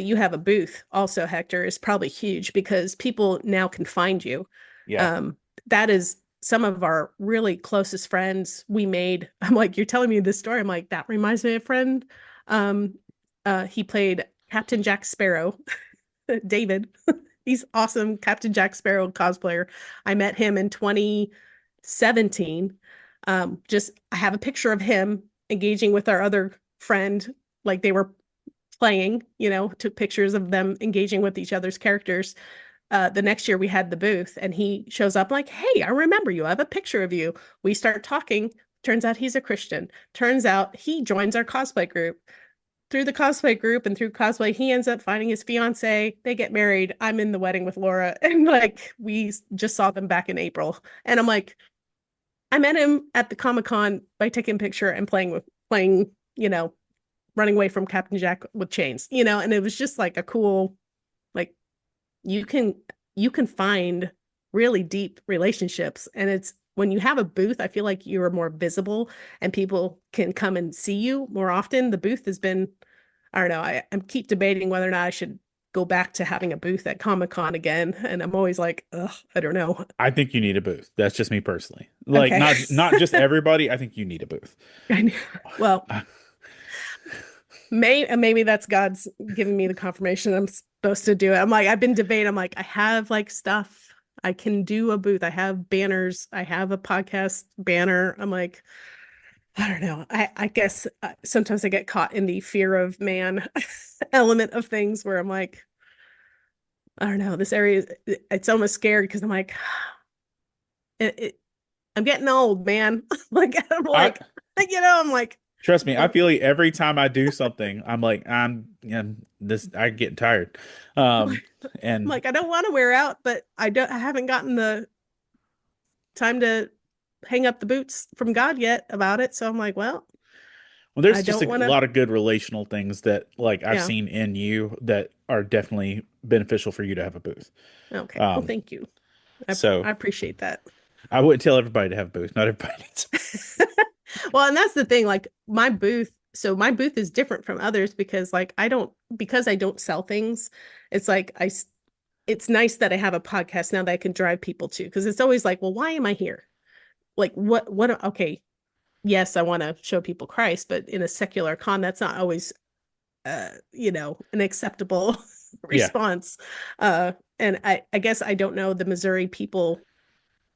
you have a booth also, Hector, is probably huge because people now can find you. Yeah. Um, that is some of our really closest friends we made. I'm like, you're telling me this story. I'm like, that reminds me of a friend. Um, he played Captain Jack Sparrow, David. He's awesome, Captain Jack Sparrow cosplayer. I met him in 2017. Just I have a picture of him engaging with our other friend, like they were playing, took pictures of them engaging with each other's characters. The next year we had the booth and he shows up like, hey, I remember you. I have a picture of you. We start talking. Turns out he's a Christian. Turns out he joins our cosplay group. Through the cosplay group and through cosplay, he ends up finding his fiance. They get married. I'm in the wedding with Laura. And like we just saw them back in April. And I'm like, I met him at the Comic-Con by taking a picture and playing, running away from Captain Jack with chains, and it was just like a cool, like you can find really deep relationships. And it's when you have a booth, I feel like you're more visible and people can come and see you more often. The booth has been, I don't know, I'm keep debating whether or not I should go back to having a booth at Comic-Con again. And I'm always like, ugh, I don't know. I think you need a booth. That's just me personally. Like Okay. not just everybody. I think you need a booth. Well, maybe that's God's giving me the confirmation I'm supposed to do it. I'm like, I've been debating. I'm like, I have like stuff. I can do a booth. I have banners. I have a podcast banner. I'm like, I don't know. I guess sometimes I get caught in the fear of man element of things where I'm like, I don't know. This area, it's almost scary because I'm like, I'm getting old, man. Like, I'm I like, I'm like, trust me, I oh, feel like every time I do something, I'm like, I get tired. Um, I'm and like, I don't want to wear out, but I haven't gotten the time to hang up the boots from God yet about it. So I'm like, well, well, I there's just don't a want to. lot of good relational things that like I've Yeah. seen in you that are definitely beneficial for you to have a booth. Okay. Well, Um, thank you. so I appreciate that. I wouldn't tell everybody to have a booth. Not everybody needs. Well, and that's the thing, like my booth, so my booth is different from others because like because I don't sell things, it's like it's nice that I have a podcast now that I can drive people to because it's always like, well, why am I here? Like okay, yes, I want to show people Christ, but in a secular con, that's not always an acceptable Yeah, response. And I guess I don't know the Missouri people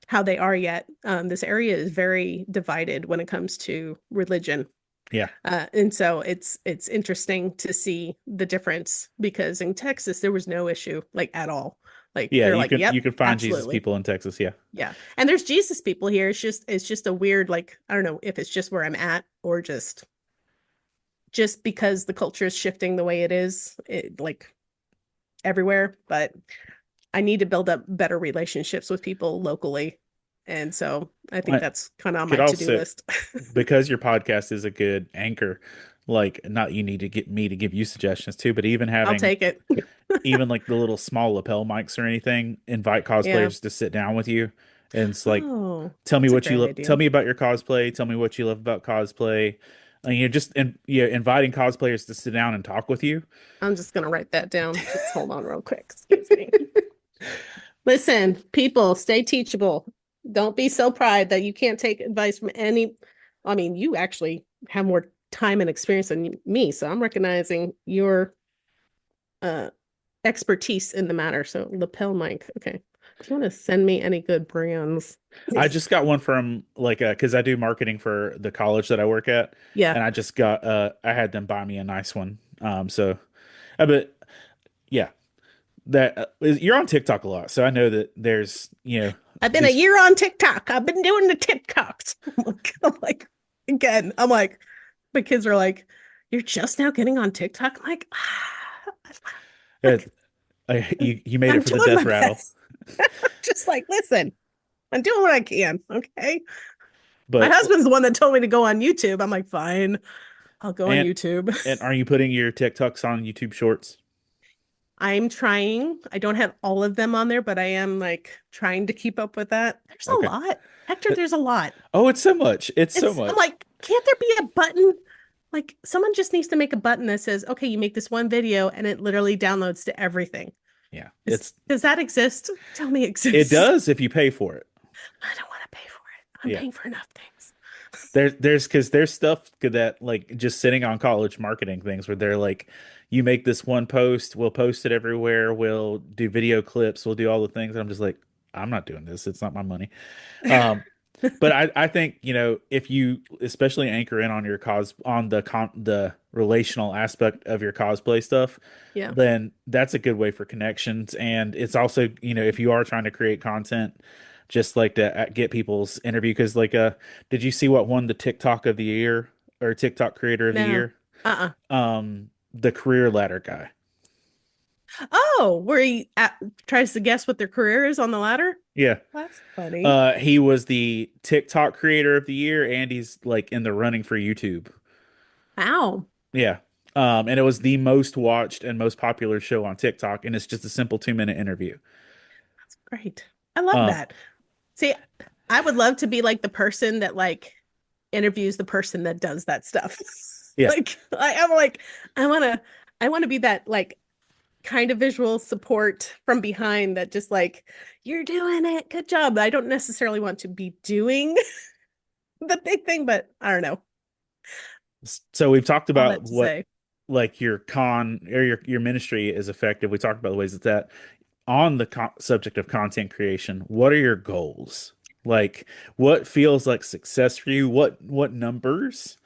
how they are yet. This area is very divided when it comes to religion. yeah, And so it's interesting to see the difference because in Texas there was no issue like at all. Like yeah. they're like, You "Yep, can find Jesus absolutely." people in Texas. Yeah, Yeah. And there's Jesus people here. It's just a weird like I don't know if it's just where I'm at or just because the culture is shifting the way it is, like everywhere, but I need to build up better relationships with people locally. And so I think I that's kind of on could my to-do also list. because your podcast is a good anchor. Like, not you need to get me to give you suggestions too, but even I'll having take it. even like the little small lapel mics or anything, invite Yeah. cosplayers to sit down with you, and it's like, Oh, tell me that's a what you great love. Tell idea. me about your cosplay. Tell me what you love about cosplay. And you're just and inviting cosplayers to sit down and talk with you. I'm just gonna write that down. Just hold on real quick. Excuse me. Listen, people, stay teachable. Don't be so pride that you can't take advice from any. I mean, you actually have more time and experience than me, so I'm recognizing your uh expertise in the matter. So lapel mic. Okay. Do you want to send me any good brands? I just got one from like because I do marketing for the college that I work at, Yeah. and I just got I had them buy me a nice one. So, but yeah, that you're on TikTok a lot, so I know that there's I've been a these. year on TikTok. I've been doing the TikToks. I'm like, again, I'm like, my kids are like, you're just now getting on TikTok? I'm like, Uh, look, you made it I'm for the doing my death rattle, best. Just like, listen, I'm doing what I can. Okay. My but husband's the one that told me to go on YouTube. I'm like, fine, I'll go on and YouTube. and are you putting your TikToks on YouTube Shorts? I'm trying. I don't have all of them on there, but I am like trying to keep up with that. There's a Okay. lot. Hector, there's a lot. Oh, it's so much. It's so I'm much. like, can't there be a button? Like someone just needs to make a button that says, okay, you make this one video and it literally downloads to everything. Yeah, it's Does that exist? Tell me it it exists. does if you pay for it. I don't want to pay for it. I'm Yeah. paying for enough things. There's because there's stuff that like just sitting on college marketing things where they're like, you make this one post, we'll post it everywhere, we'll do video clips, we'll do all the things. And I'm just like, I'm not doing this. It's not my money. Um, but I think, if you especially anchor in on your on the relational aspect of your cosplay stuff, Yeah. then that's a good way for connections. And it's also, if you are trying to create content, just like to get people's interview. Because like, did you see what won the TikTok of the year or TikTok creator of the No. year? Uh-uh. The career ladder guy. Oh, where he tries to guess what their career is on the ladder? Yeah. That's funny. He was the TikTok creator of the year, and he's like in the running for YouTube. Wow. Yeah. And it was the most watched and most popular show on TikTok, and it's just a simple 2-minute interview. That's great. I love Uh, that. See, I would love to be like the person that like interviews the person that does that stuff. yeah. Like I'm like, I wanna I wanna be that like kind of visual support from behind that just like, you're doing it. Good job. I don't necessarily want to be doing the big thing, but I don't know. So we've talked All about that to say. like your con or your ministry is effective. We talked about the ways that on the subject of content creation, what are your goals? Like, what feels like success for you? What numbers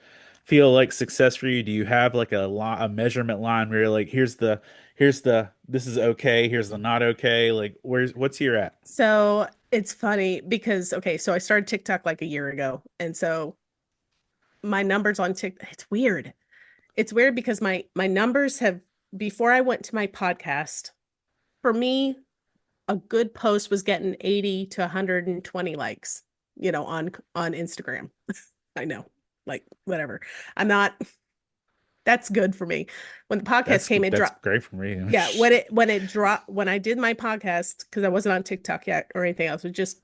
feel like success for you? Do you have like a measurement line where you're like, here's the this is okay, here's the not okay? Like, what's your at? So it's funny because, okay, so I started TikTok like a year ago. And so my numbers on TikTok, it's weird. It's weird because my numbers have, before I went to my podcast, for me, a good post was getting 80 to 120 likes, on Instagram. I know, like whatever. I'm not, that's good for me. When the podcast came, it That's dropped. great for me. Yeah, when it dropped, when I did my podcast, because I wasn't on TikTok yet or anything else, it was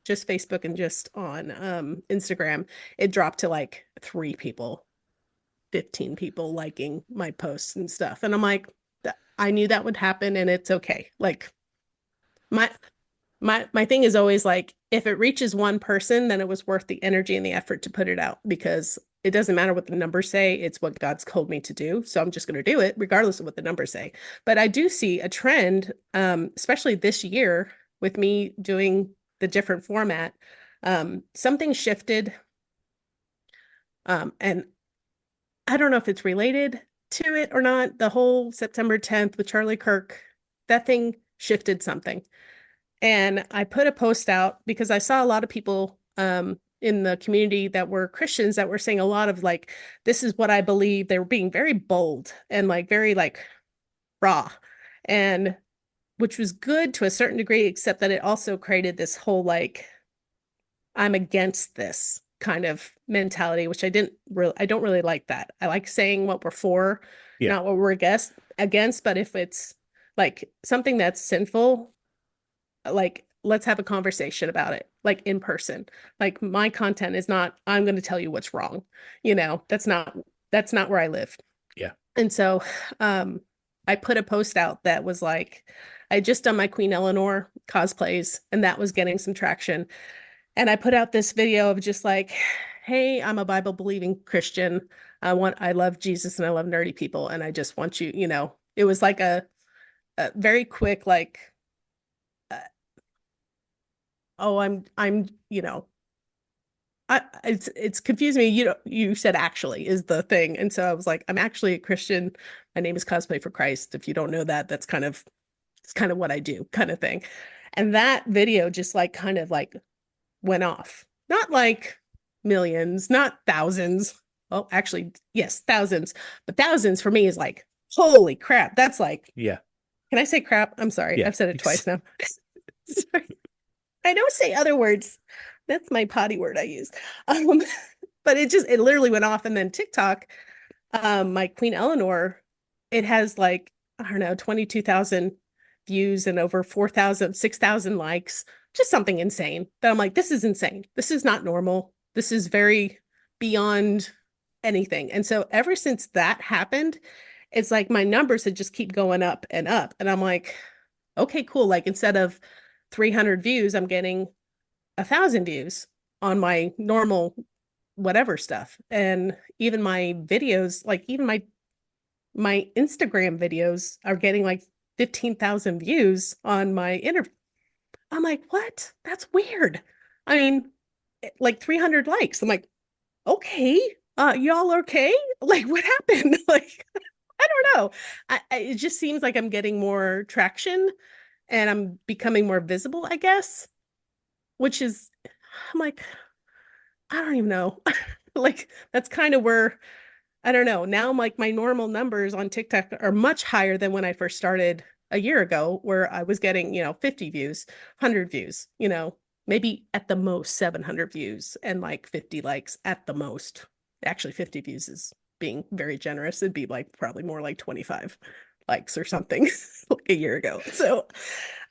just Facebook and just on Instagram, it dropped to like 3 people, 15 people liking my posts and stuff. And I'm like, I knew that would happen and it's okay. Like my my thing is always like, if it reaches one person, then it was worth the energy and the effort to put it out, because it doesn't matter what the numbers say. It's what God's called me to do. So I'm just going to do it regardless of what the numbers say. But I do see a trend, especially this year with me doing the different format. Something shifted. And I don't know if it's related to it or not. The whole September 10th with Charlie Kirk, that thing shifted something. And I put a post out because I saw a lot of people in the community that were Christians that were saying a lot of like, this is what I believe. They were being very bold and like very like raw, and which was good to a certain degree, except that it also created this whole like, I'm against this kind of mentality, which I don't really like that. I like saying what we're for, Yeah. not what we're against. But if it's like something that's sinful, like let's have a conversation about it, like in person. Like my content is not, I'm going to tell you what's wrong. That's not where I live. Yeah. And so I put a post out that was like, I had just done my Queen Eleanor cosplays and that was getting some traction. And I put out this video of just like, hey, I'm a Bible believing Christian. I love Jesus and I love nerdy people. And I just want you, it was like a very quick, like, oh, I'm, it's confused me. You said actually is the thing. And so I was like, I'm actually a Christian. My name is Cosplay for Christ. If you don't know that, it's kind of what I do, kind of thing. And that video just like kind of like went off. Not like millions, not thousands. Well, actually, yes, thousands. But thousands for me is like, holy crap. That's like, Yeah. can I say crap? I'm sorry. Yeah. I've said it twice now. Sorry. I don't say other words. That's my potty word I use. But it literally went off. And then TikTok, my Queen Eleanor, it has like, I don't know, 22,000 views and over 4,000, 6,000 likes, just something insane that I'm like, this is insane. This is not normal. This is very beyond anything. And so ever since that happened, it's like my numbers had just keep going up and up. And I'm like, okay, cool. Like instead of 300 views, I'm getting 1,000 views on my normal whatever stuff. And even my videos, like even my Instagram videos are getting like 15,000 views on my interview. I'm like, what? That's weird. I mean, like 300 likes. I'm like, okay, y'all okay? Like, what happened? Like, I don't know. It just seems like I'm getting more traction and I'm becoming more visible, I guess, which is, I'm like, I don't even know. Like, that's kind of where, I don't know. Now, like, my normal numbers on TikTok are much higher than when I first started a year ago, where I was getting, 50 views, 100 views, maybe at the most 700 views and like 50 likes at the most. Actually, 50 views is being very generous. It'd be like probably more like 25 likes or something like a year ago. So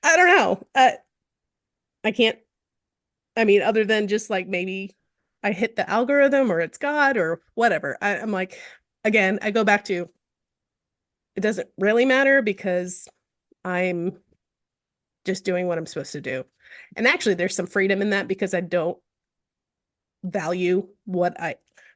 I don't know. I can't, I mean, other than just like maybe I hit the algorithm or it's God or whatever. I'm like, again, I go back to, it doesn't really matter because I'm just doing what I'm supposed to do. And actually there's some freedom in that because I don't value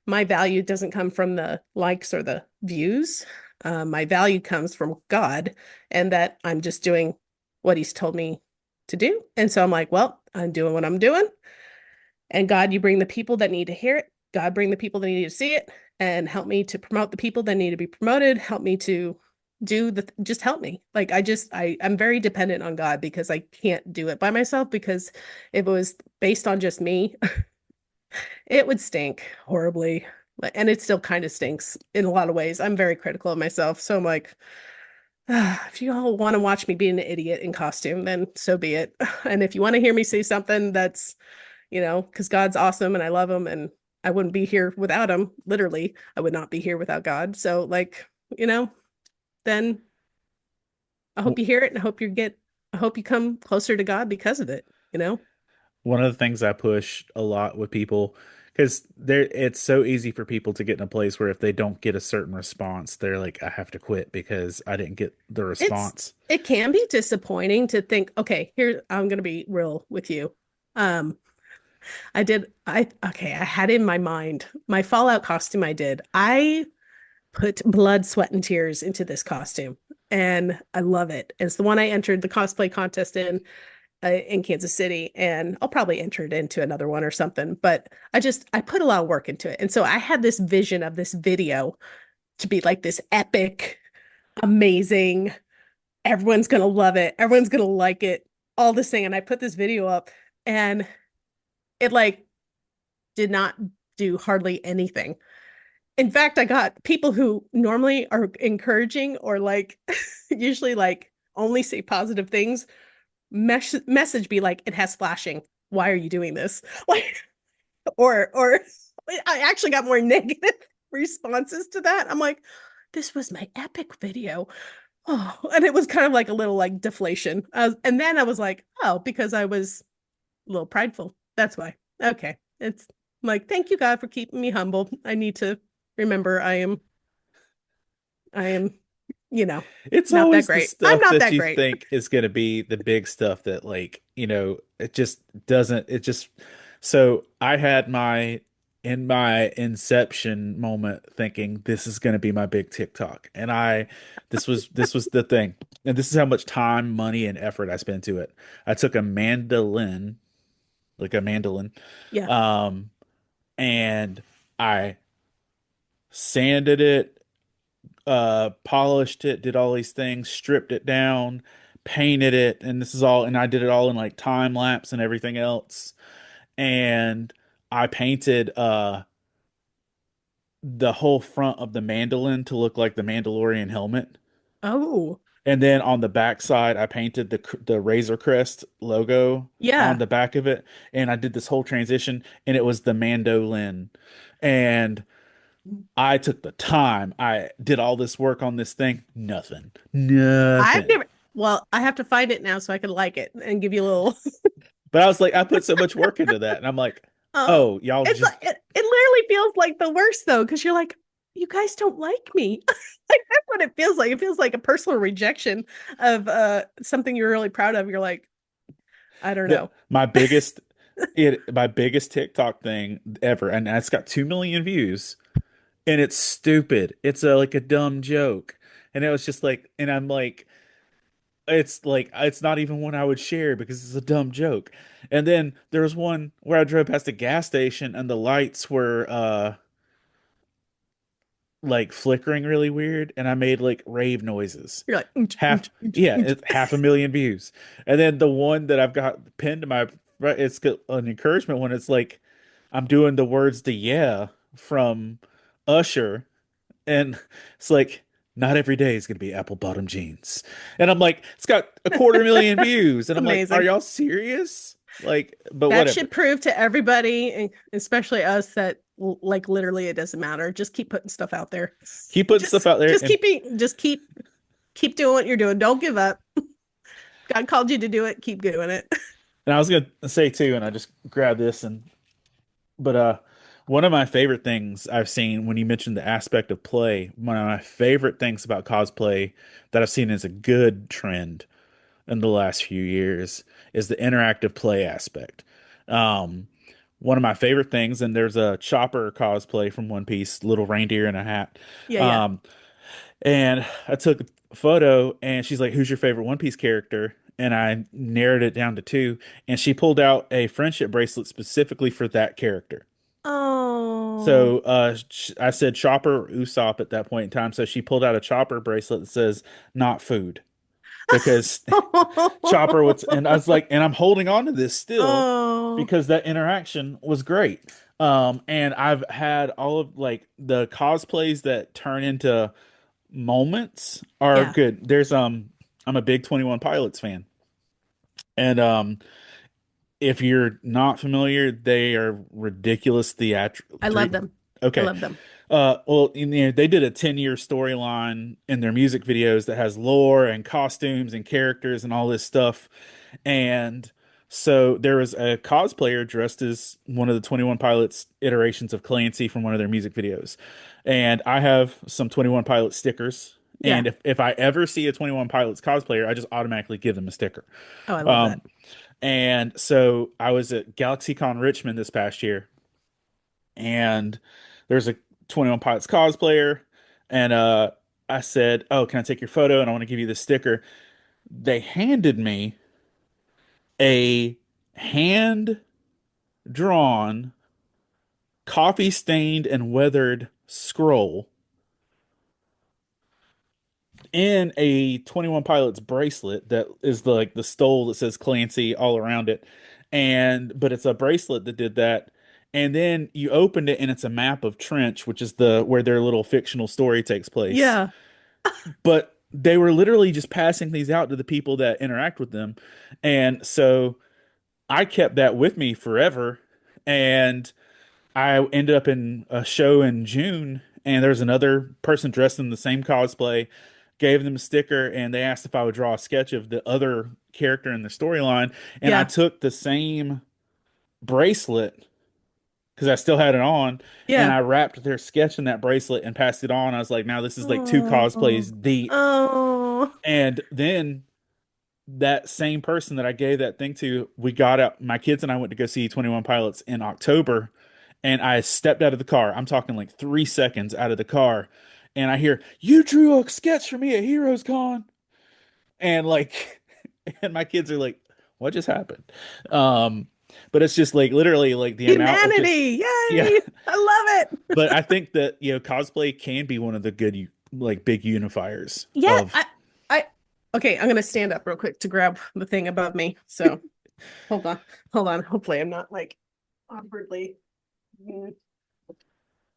my value doesn't come from the likes or the views. My value comes from God, and that I'm just doing what He's told me to do. And so I'm like, well, I'm doing what I'm doing. And God, you bring the people that need to hear it. God, bring the people that need to see it, and help me to promote the people that need to be promoted. Help me to just help me. Like I'm very dependent on God because I can't do it by myself, because if it was based on just me, it would stink horribly. And it still kind of stinks in a lot of ways. I'm very critical of myself. So I'm like, if you all want to watch me be an idiot in costume, then so be it. And if you want to hear me say something that's, because God's awesome and I love him and I wouldn't be here without him. Literally, I would not be here without God. So, like, then I hope you hear it, and I hope you come closer to God because of it. One of the things I push a lot with people, because it's so easy for people to get in a place where if they don't get a certain response, they're like, I have to quit because I didn't get the It's response. it can be disappointing to think, okay, here I'm gonna be real with you. Um, I had in my mind my Fallout costume I did. I put blood, sweat, and tears into this costume, and I love it. It's the one I entered the cosplay contest in Kansas City, and I'll probably enter it into another one or something. But I put a lot of work into it, and so I had this vision of this video to be like this epic, amazing. Everyone's gonna love it. Everyone's gonna like it. All this thing, and I put this video up, and it like did not do hardly anything. In fact, I got people who normally are encouraging or like usually like only say positive things message be like, it has flashing. Why are you doing this? Like, or I actually got more negative responses to that. I'm like, this was my epic video. Oh, and it was kind of like a little like deflation. And then I was like, oh, because I was a little prideful. That's why. Okay. It's like, thank you, God, for keeping me humble. I need to remember I am, you know, It's not that always the great. I'm stuff not that that you great. think is going to be the big stuff that, like, it just doesn't, it just, so I had in my inception moment thinking this is going to be my big TikTok. And this was the thing. And this is how much time, money, and effort I spent to it. I took a mandolin, like a mandolin, Yeah. um, and I sanded it, polished it, did all these things, stripped it down, painted it, and and I did it all in like time lapse and everything else. And I painted the whole front of the mandolin to look like the Mandalorian helmet. Oh, And then on the back side, I painted the Razor Crest logo on yeah. the back of it, and I did this whole transition, and it was the mandolin. And I took the time. I did all this work on this thing. Nothing. I've Nothing. never, well, I have to find it now so I can like it and give you a little, But I was like, I put so much work into that. And I'm like, oh, oh, y'all it's just, like, it literally feels like the worst though, because you're like, you guys don't like me. Like that's what it feels like. It feels like a personal rejection of something you're really proud of. You're like, I don't the know. my biggest TikTok thing ever, and it's got 2 million views, and it's stupid. It's like a dumb joke. And it was just like, and I'm like, it's not even one I would share because it's a dumb joke. And then there was one where I drove past a gas station and the lights were like flickering really weird, and I made like rave noises. You're like, Half, yeah, it's 500,000 views. And then the one that I've got pinned to my, it's got an encouragement one. It's like I'm doing the words to yeah from Usher, and it's like not every day is gonna be apple bottom jeans. And I'm like, it's got 250,000 views, and I'm like, are amazing. y'all serious? Like, but That whatever. should prove to everybody, and especially us, that like literally it doesn't matter. Just keep putting stuff out there. Keep putting stuff Just out there, just keep being, just keep doing what you're doing. Don't give up. God called you to do it. Keep doing it. and I was gonna say too, and I just grabbed this and but one of my favorite things I've seen when you mentioned the aspect of play, one of my favorite things about cosplay that I've seen as a good trend in the last few years is the interactive play aspect. Um, One of my favorite things, and there's a Chopper cosplay from One Piece, little reindeer in a hat. Yeah, yeah. Um, And I took a photo and she's like, "Who's your favorite One Piece character?" And I narrowed it down to two. And she pulled out a friendship bracelet specifically for that character. Oh. So I said Chopper or Usopp at that point in time. So she pulled out a Chopper bracelet that says "not food" because Chopper was, and I was like, and I'm holding on to this still Oh. because that interaction was great. And I've had all of like the cosplays that turn into moments are Yeah, good. I'm a big 21 Pilots fan. And if you're not familiar, they are ridiculous theatrical. I love them. I Okay. love them. Well, they did a 10-year storyline in their music videos that has lore and costumes and characters and all this stuff. And so there was a cosplayer dressed as one of the 21 Pilots iterations of Clancy from one of their music videos. And I have some 21 Pilot stickers. Yeah. And if I ever see a 21 Pilots cosplayer, I just automatically give them a sticker. Oh, I love that. Um, and so I was at GalaxyCon Richmond this past year, and there's a 21 Pilots cosplayer, and I said, "Oh, can I take your photo? And I want to give you the sticker." They handed me a hand drawn, coffee stained and weathered scroll in a 21 Pilots bracelet that is like the stole that says Clancy all around it. And but it's a bracelet that did that. And then you opened it and it's a map of Trench, which is the where their little fictional story takes place. Yeah. But they were literally just passing these out to the people that interact with them. And so I kept that with me forever. And I ended up in a show in June, and there was another person dressed in the same cosplay. Gave them a sticker, and they asked if I would draw a sketch of the other character in the storyline. And I Yeah. took the same bracelet because I still had it on, and Yeah. I wrapped their sketch in that bracelet and passed it on. I was like, now this is like two Oh. cosplays deep. Oh. And then that same person that I gave that thing to, we got out. My kids and I went to go see 21 Pilots in October, and I stepped out of the car. I'm talking like 3 seconds out of the car, and I hear, "You drew a sketch for me at Heroes Con," and like, and my kids are like, "What just happened?" Um, but it's just like literally like the amount of just Humanity. yeah. Yay. I love it. But I think that cosplay can be one of the good like big unifiers Yeah. of I, okay, I'm gonna stand up real quick to grab the thing above me. So hold on. Hold on. Hopefully I'm not like awkwardly. Mm.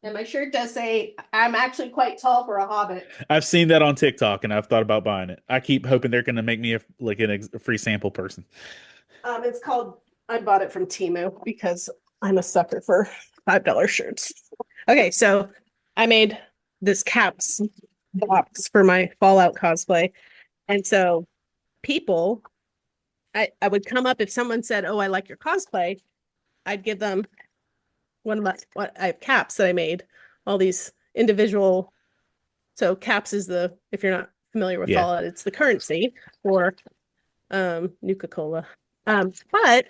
And my shirt does say I'm actually quite tall for a hobbit. I've seen that on TikTok and I've thought about buying it. I keep hoping they're going to make me a free sample person. It's called, I bought it from Temu because I'm a sucker for $5 shirts. Okay, so I made this caps box for my Fallout cosplay. And so people, I would come up if someone said, "Oh, I like your cosplay," I'd give them one of my what I have caps that I made, all these individual. So caps is the, if you're not familiar with Yeah. Fallout, it's the currency for Nuka-Cola. But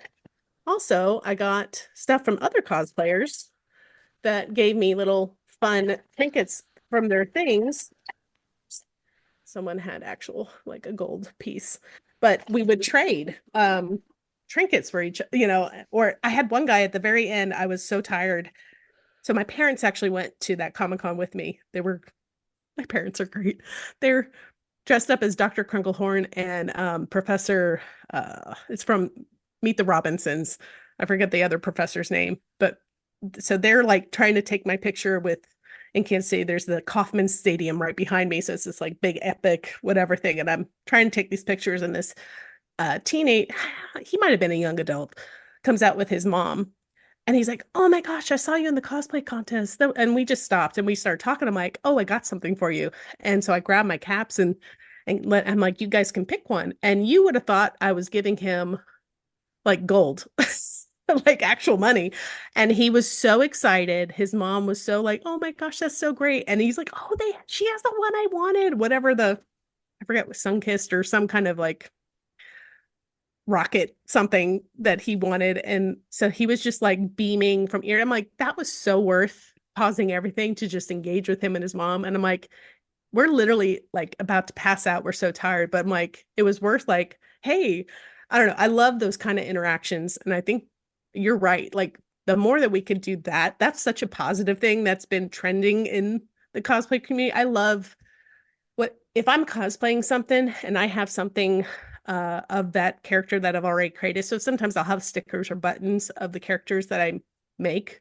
also I got stuff from other cosplayers that gave me little fun trinkets from their things. Someone had actual like a gold piece, but we would trade trinkets for each, or I had one guy at the very end. I was so tired. So my parents actually went to that Comic-Con with me. My parents are great. They're dressed up as Dr. Krunglehorn and Professor, it's from Meet the Robinsons. I forget the other professor's name, but so they're like trying to take my picture with, in Kansas City, there's the Kauffman Stadium right behind me. So it's this like big epic whatever thing. And I'm trying to take these pictures, and this teenage, he might have been a young adult, comes out with his mom. And he's like, "Oh my gosh, I saw you in the cosplay contest." And we just stopped and we started talking. I'm like, "Oh, I got something for you." And so I grabbed my caps and I'm like, "You guys can pick one." And you would have thought I was giving him like gold, like actual money. And he was so excited. His mom was so like, "Oh my gosh, that's so great." And he's like, "Oh, she has the one I wanted," whatever I forget, was Sunkissed or some kind of like rocket something that he wanted. And so he was just like beaming from ear. I'm like, that was so worth pausing everything to just engage with him and his mom. And I'm like, we're literally like about to pass out. We're so tired, but I'm like, it was worth like, hey, I don't know. I love those kind of interactions. And I think you're right. Like the more that we could do that, that's such a positive thing that's been trending in the cosplay community. I love what if I'm cosplaying something and I have something of that character that I've already created. So sometimes I'll have stickers or buttons of the characters that I make.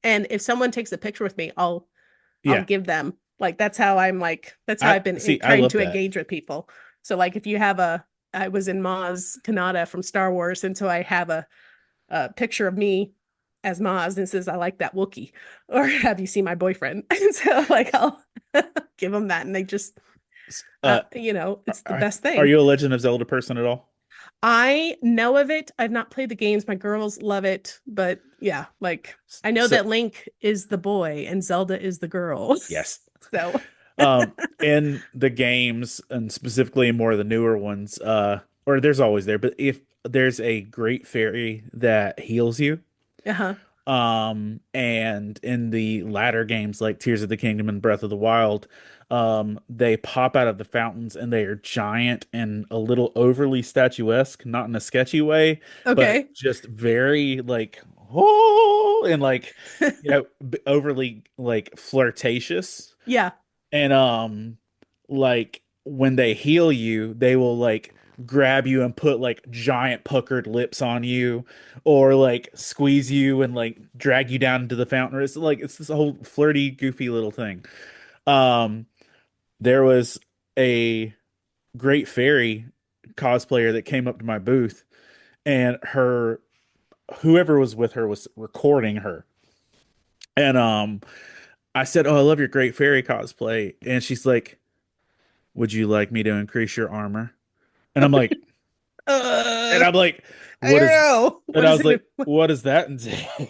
And if someone takes a picture with me, I'll Yeah. give them. Like that's how I'm like that's how I I've been see. I trying love to that. engage with people. So like if you have I was in Maz Kanata from Star Wars, and so I have a picture of me as Maz and says I like that Wookiee, or have you seen my boyfriend? And so like I'll give them that, and they just Uh, it's the are, best are thing. you a Legend of Zelda person at all? I know of it. I've not played the games. My girls love it, but yeah, like I know So that Link is the boy and Zelda is the girl. yes. So In the games and specifically in more of the newer ones, or there's always there, but if there's a great fairy that heals you, uh-huh. and in the latter games like Tears of the Kingdom and Breath of the Wild, they pop out of the fountains and they are giant and a little overly statuesque, not in a sketchy way, but Okay. just very like, oh, and like, overly like flirtatious. Yeah. And like when they heal you, they will like grab you and put like giant puckered lips on you, or like squeeze you and like drag you down into the fountain. It's like it's this whole flirty, goofy little thing. Um, there was a great fairy cosplayer that came up to my booth, and her whoever was with her was recording her. And I said, "Oh, I love your great fairy cosplay." And she's like, "Would you like me to increase your armor?" And I'm like, and Uh, I'm like, I what don't is, know. and What I is was like, it? what does that entail?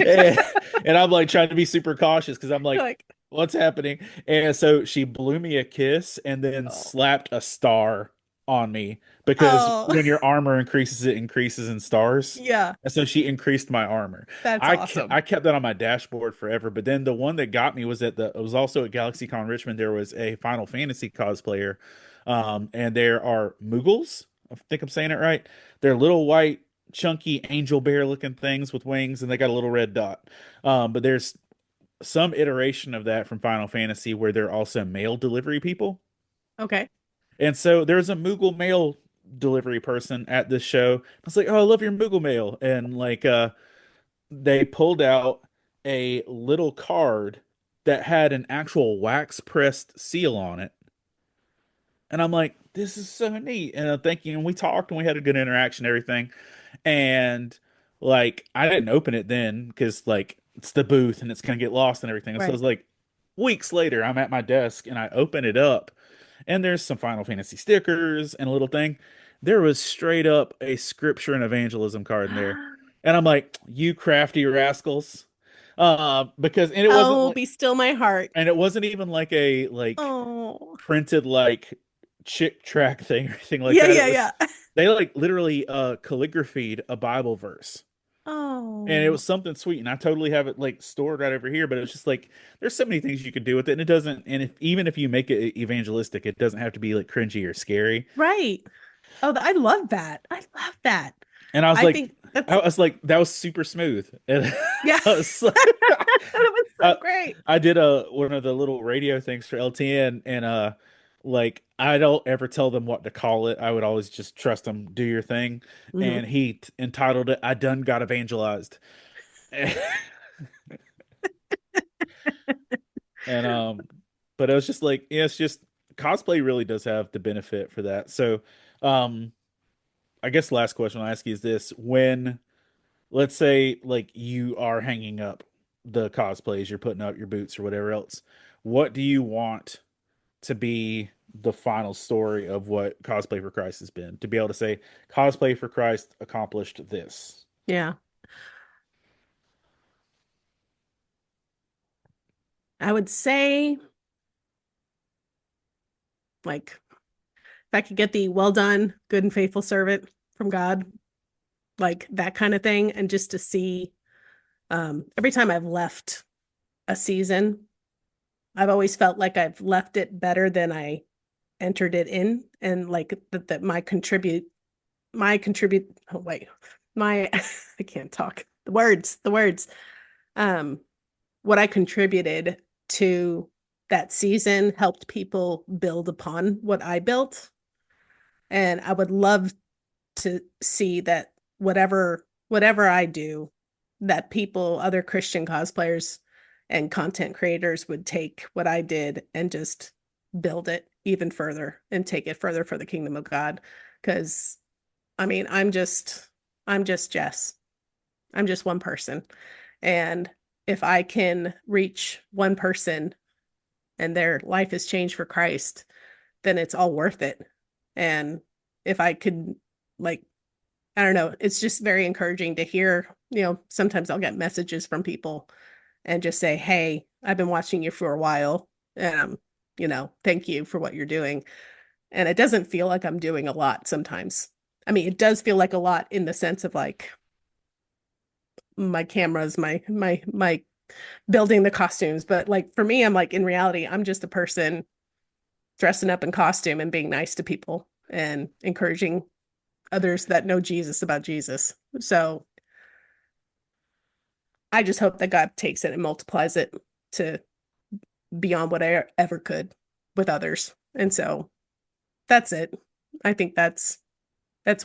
and, and I'm like trying to be super cautious because I'm like, Like, what's happening? And so she blew me a kiss and then oh, slapped a star on me because oh, when your armor increases, it increases in stars. yeah, And so she increased my armor. that's awesome. I kept that on my dashboard forever. But then the one that got me was it was also at GalaxyCon Richmond. There was a Final Fantasy cosplayer, and there are Moogles. I think I'm saying it right. They're little white, chunky angel bear looking things with wings, and they got a little red dot. But there's some iteration of that from Final Fantasy where they're also mail delivery people. Okay. And so there's a Moogle mail delivery person at this show. I was like, "Oh, I love your Moogle mail." And like they pulled out a little card that had an actual wax pressed seal on it. And I'm like, "This is so neat." And I'm thinking, and we talked and we had a good interaction and everything. And like I didn't open it then because like it's the booth and it's gonna get lost and everything. And so it Right. was like weeks later, I'm at my desk and I open it up and there's some Final Fantasy stickers and a little thing. There was straight up a scripture and evangelism card in there. And I'm like, you crafty rascals. Because and it wasn't Oh, like be still my heart. and it wasn't even like a like Oh, printed like chick track thing or anything like yeah, that. It yeah, was yeah. they like literally calligraphied a Bible verse. And it Oh, was something sweet, and I totally have it like stored right over here. But it's just like there's so many things you could do with it, and it doesn't. And if even if you make it evangelistic, it doesn't have to be like cringy or scary. right. Oh, I love that. I love that. And I think I that's was like, that was super smooth. And yeah. I was like, That was so I, great. I did one of the little radio things for LTN, and like I don't ever tell them what to call it. I would always just trust them, do your thing. Hmm. And he entitled it, "I done got evangelized." And but it was just like, yeah, it's just cosplay really does have the benefit for that. So um I guess the last question I'll ask you is this: when, let's say like you are hanging up the cosplays, you're putting up your boots or whatever else, what do you want to be the final story of what Cosplay for Christ has been? To be able to say Cosplay for Christ accomplished this. Yeah. I would say like if I could get the well done, good and faithful servant from God, like that kind of thing, and just to see every time I've left a season, I've always felt like I've left it better than I entered it in, and like that my contribute oh wait my I can't talk, the words um what I contributed to that season helped people build upon what I built. And I would love to see that whatever I do, that people, other Christian cosplayers and content creators would take what I did and just build it even further and take it further for the kingdom of God. Because I mean, I'm just Jess. I'm just one person. And if I can reach one person and their life is changed for Christ, then it's all worth it. And if I could, like, I don't know, it's just very encouraging to hear, sometimes I'll get messages from people and just say, hey, I've been watching you for a while. Thank you for what you're doing. And it doesn't feel like I'm doing a lot sometimes. I mean, it does feel like a lot in the sense of like my cameras, my building the costumes. But like for me, I'm like, in reality, I'm just a person dressing up in costume and being nice to people and encouraging others that know Jesus about Jesus. So I just hope that God takes it and multiplies it to beyond what I ever could with others. And so that's it. I think that's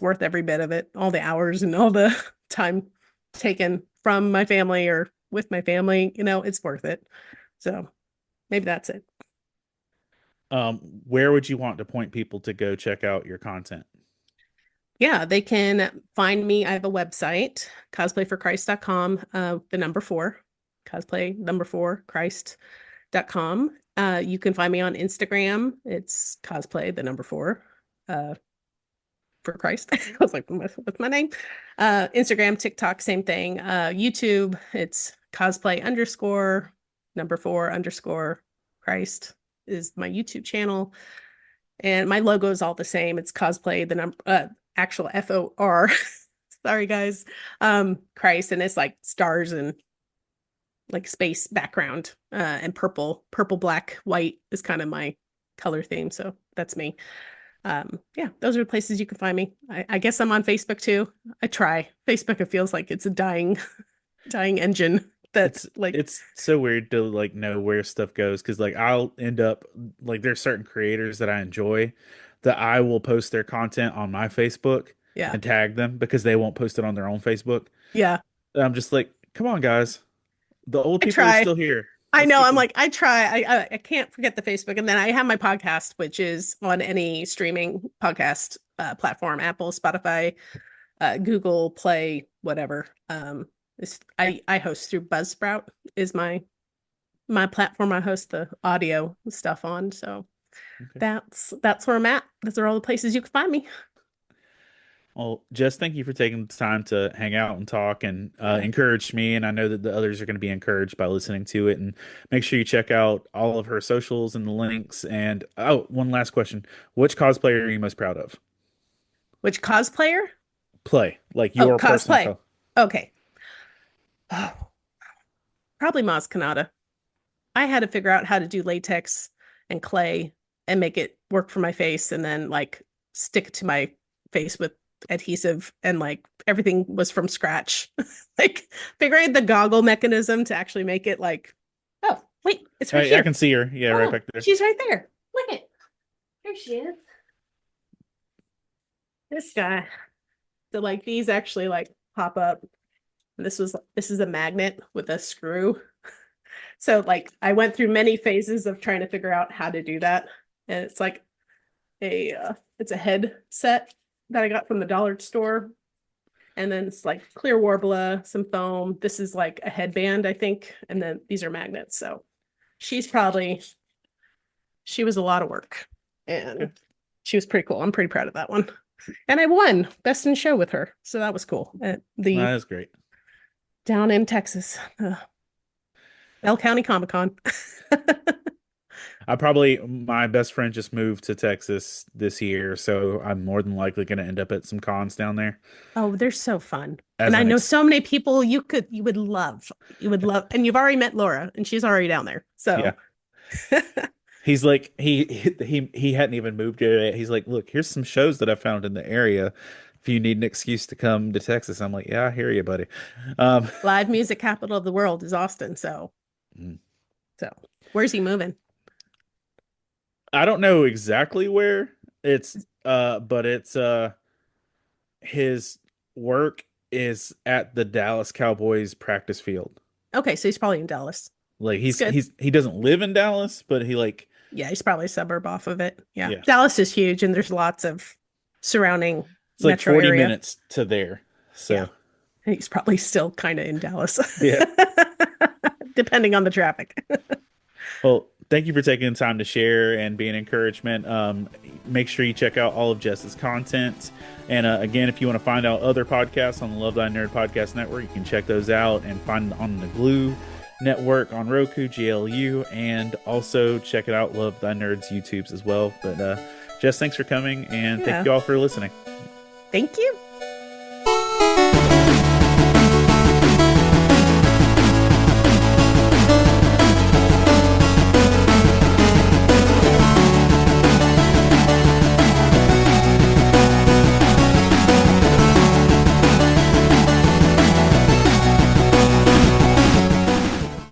worth every bit of it. All the hours and all the time taken from my family or with my family, it's worth it. So maybe that's it. Where would you want to point people to go check out your content? Yeah, they can find me. I have a website, cosplayforchrist.com, the number four, cosplay number four, Christ.com. You can find me on Instagram. It's cosplay, the number four, for Christ. I was like, what's my name? Instagram, TikTok, same thing. YouTube, it's cosplay underscore number four underscore Christ is my YouTube channel. And my logo is all the same. It's cosplay, the number, actual FOR. Sorry, guys. Christ. And it's like stars and like space background, and purple, black, white is kind of my color theme. So that's me. Yeah, those are the places you can find me. I guess I'm on Facebook too. I try. Facebook, it feels like it's a dying engine. That's like, it's so weird to like know where stuff goes, because like I'll end up like there's certain creators that I enjoy that I will post their content on my Facebook yeah, and tag them because they won't post it on their own Facebook. yeah. And I'm just like, come on, guys. The old I people are try. still here. I Let's know. keep I'm them. like, I try. I can't forget the Facebook, and then I have my podcast, which is on any streaming podcast platform: Apple, Spotify, Google Play, whatever. I host through Buzzsprout is my platform. I host the audio stuff on. So Okay. that's where I'm at. Those are all the places you can find me. Well, Jess, thank you for taking the time to hang out and talk and Yeah. encourage me. And I know that the others are going to be encouraged by listening to it. And make sure you check out all of her socials and the links. And oh, one last question. Which cosplayer are you most proud of? Which cosplayer? Play, like Oh, your personal cosplay. co. Okay. Oh, probably Maz Kanata. I had to figure out how to do latex and clay and make it work for my face and then like stick it to my face with adhesive, and like everything was from scratch. Like figuring the goggle mechanism to actually make it like, oh, wait, it's right I here. can see her. Yeah, right Oh, back there. she's right there. Look it. There she is. This guy. So like these actually like pop up. This is a magnet with a screw. So like I went through many phases of trying to figure out how to do that. And it's like it's a headset that I got from the dollar store. And then it's like clear Warbler, some foam. This is like a headband, I think. And then these are magnets. So she was a lot of work. And Okay. she was pretty cool. I'm pretty proud of that one. And I won Best in Show with her. So that was cool. At the That is great. down in Texas, L County Comic Con. My best friend just moved to Texas this year, so I'm more than likely going to end up at some cons down there Oh, they're so fun. And as I an know ex. so many people you would love, and you've already met Laura and she's already down there. Yeah. So He's like he hadn't even moved yet. He's like, look, here's some shows that I found in the area. If you need an excuse to come to Texas, I'm like, yeah, I hear you, buddy. Um, Live music capital of the world is Austin. So where's he moving? I don't know exactly where it's, but it's his work is at the Dallas Cowboys practice field. Okay, so he's probably in Dallas. Like It's good. he doesn't live in Dallas, but he like Yeah, he's probably a suburb off of it. Yeah. yeah. Dallas is huge and there's lots of surrounding It's like metro 40 area. minutes to there. Yeah. So He's probably still kind of in Dallas, yeah. depending on the traffic. Well, thank you for taking the time to share and be an encouragement. Make sure you check out all of Jess's content. And again, if you want to find out other podcasts on the Love Thy Nerd Podcast Network, you can check those out and find on the Glue Network on Roku, GLU, and also check it out, Love Thy Nerds YouTubes as well. But Jess, thanks for coming, and thank you all for listening. Thank you.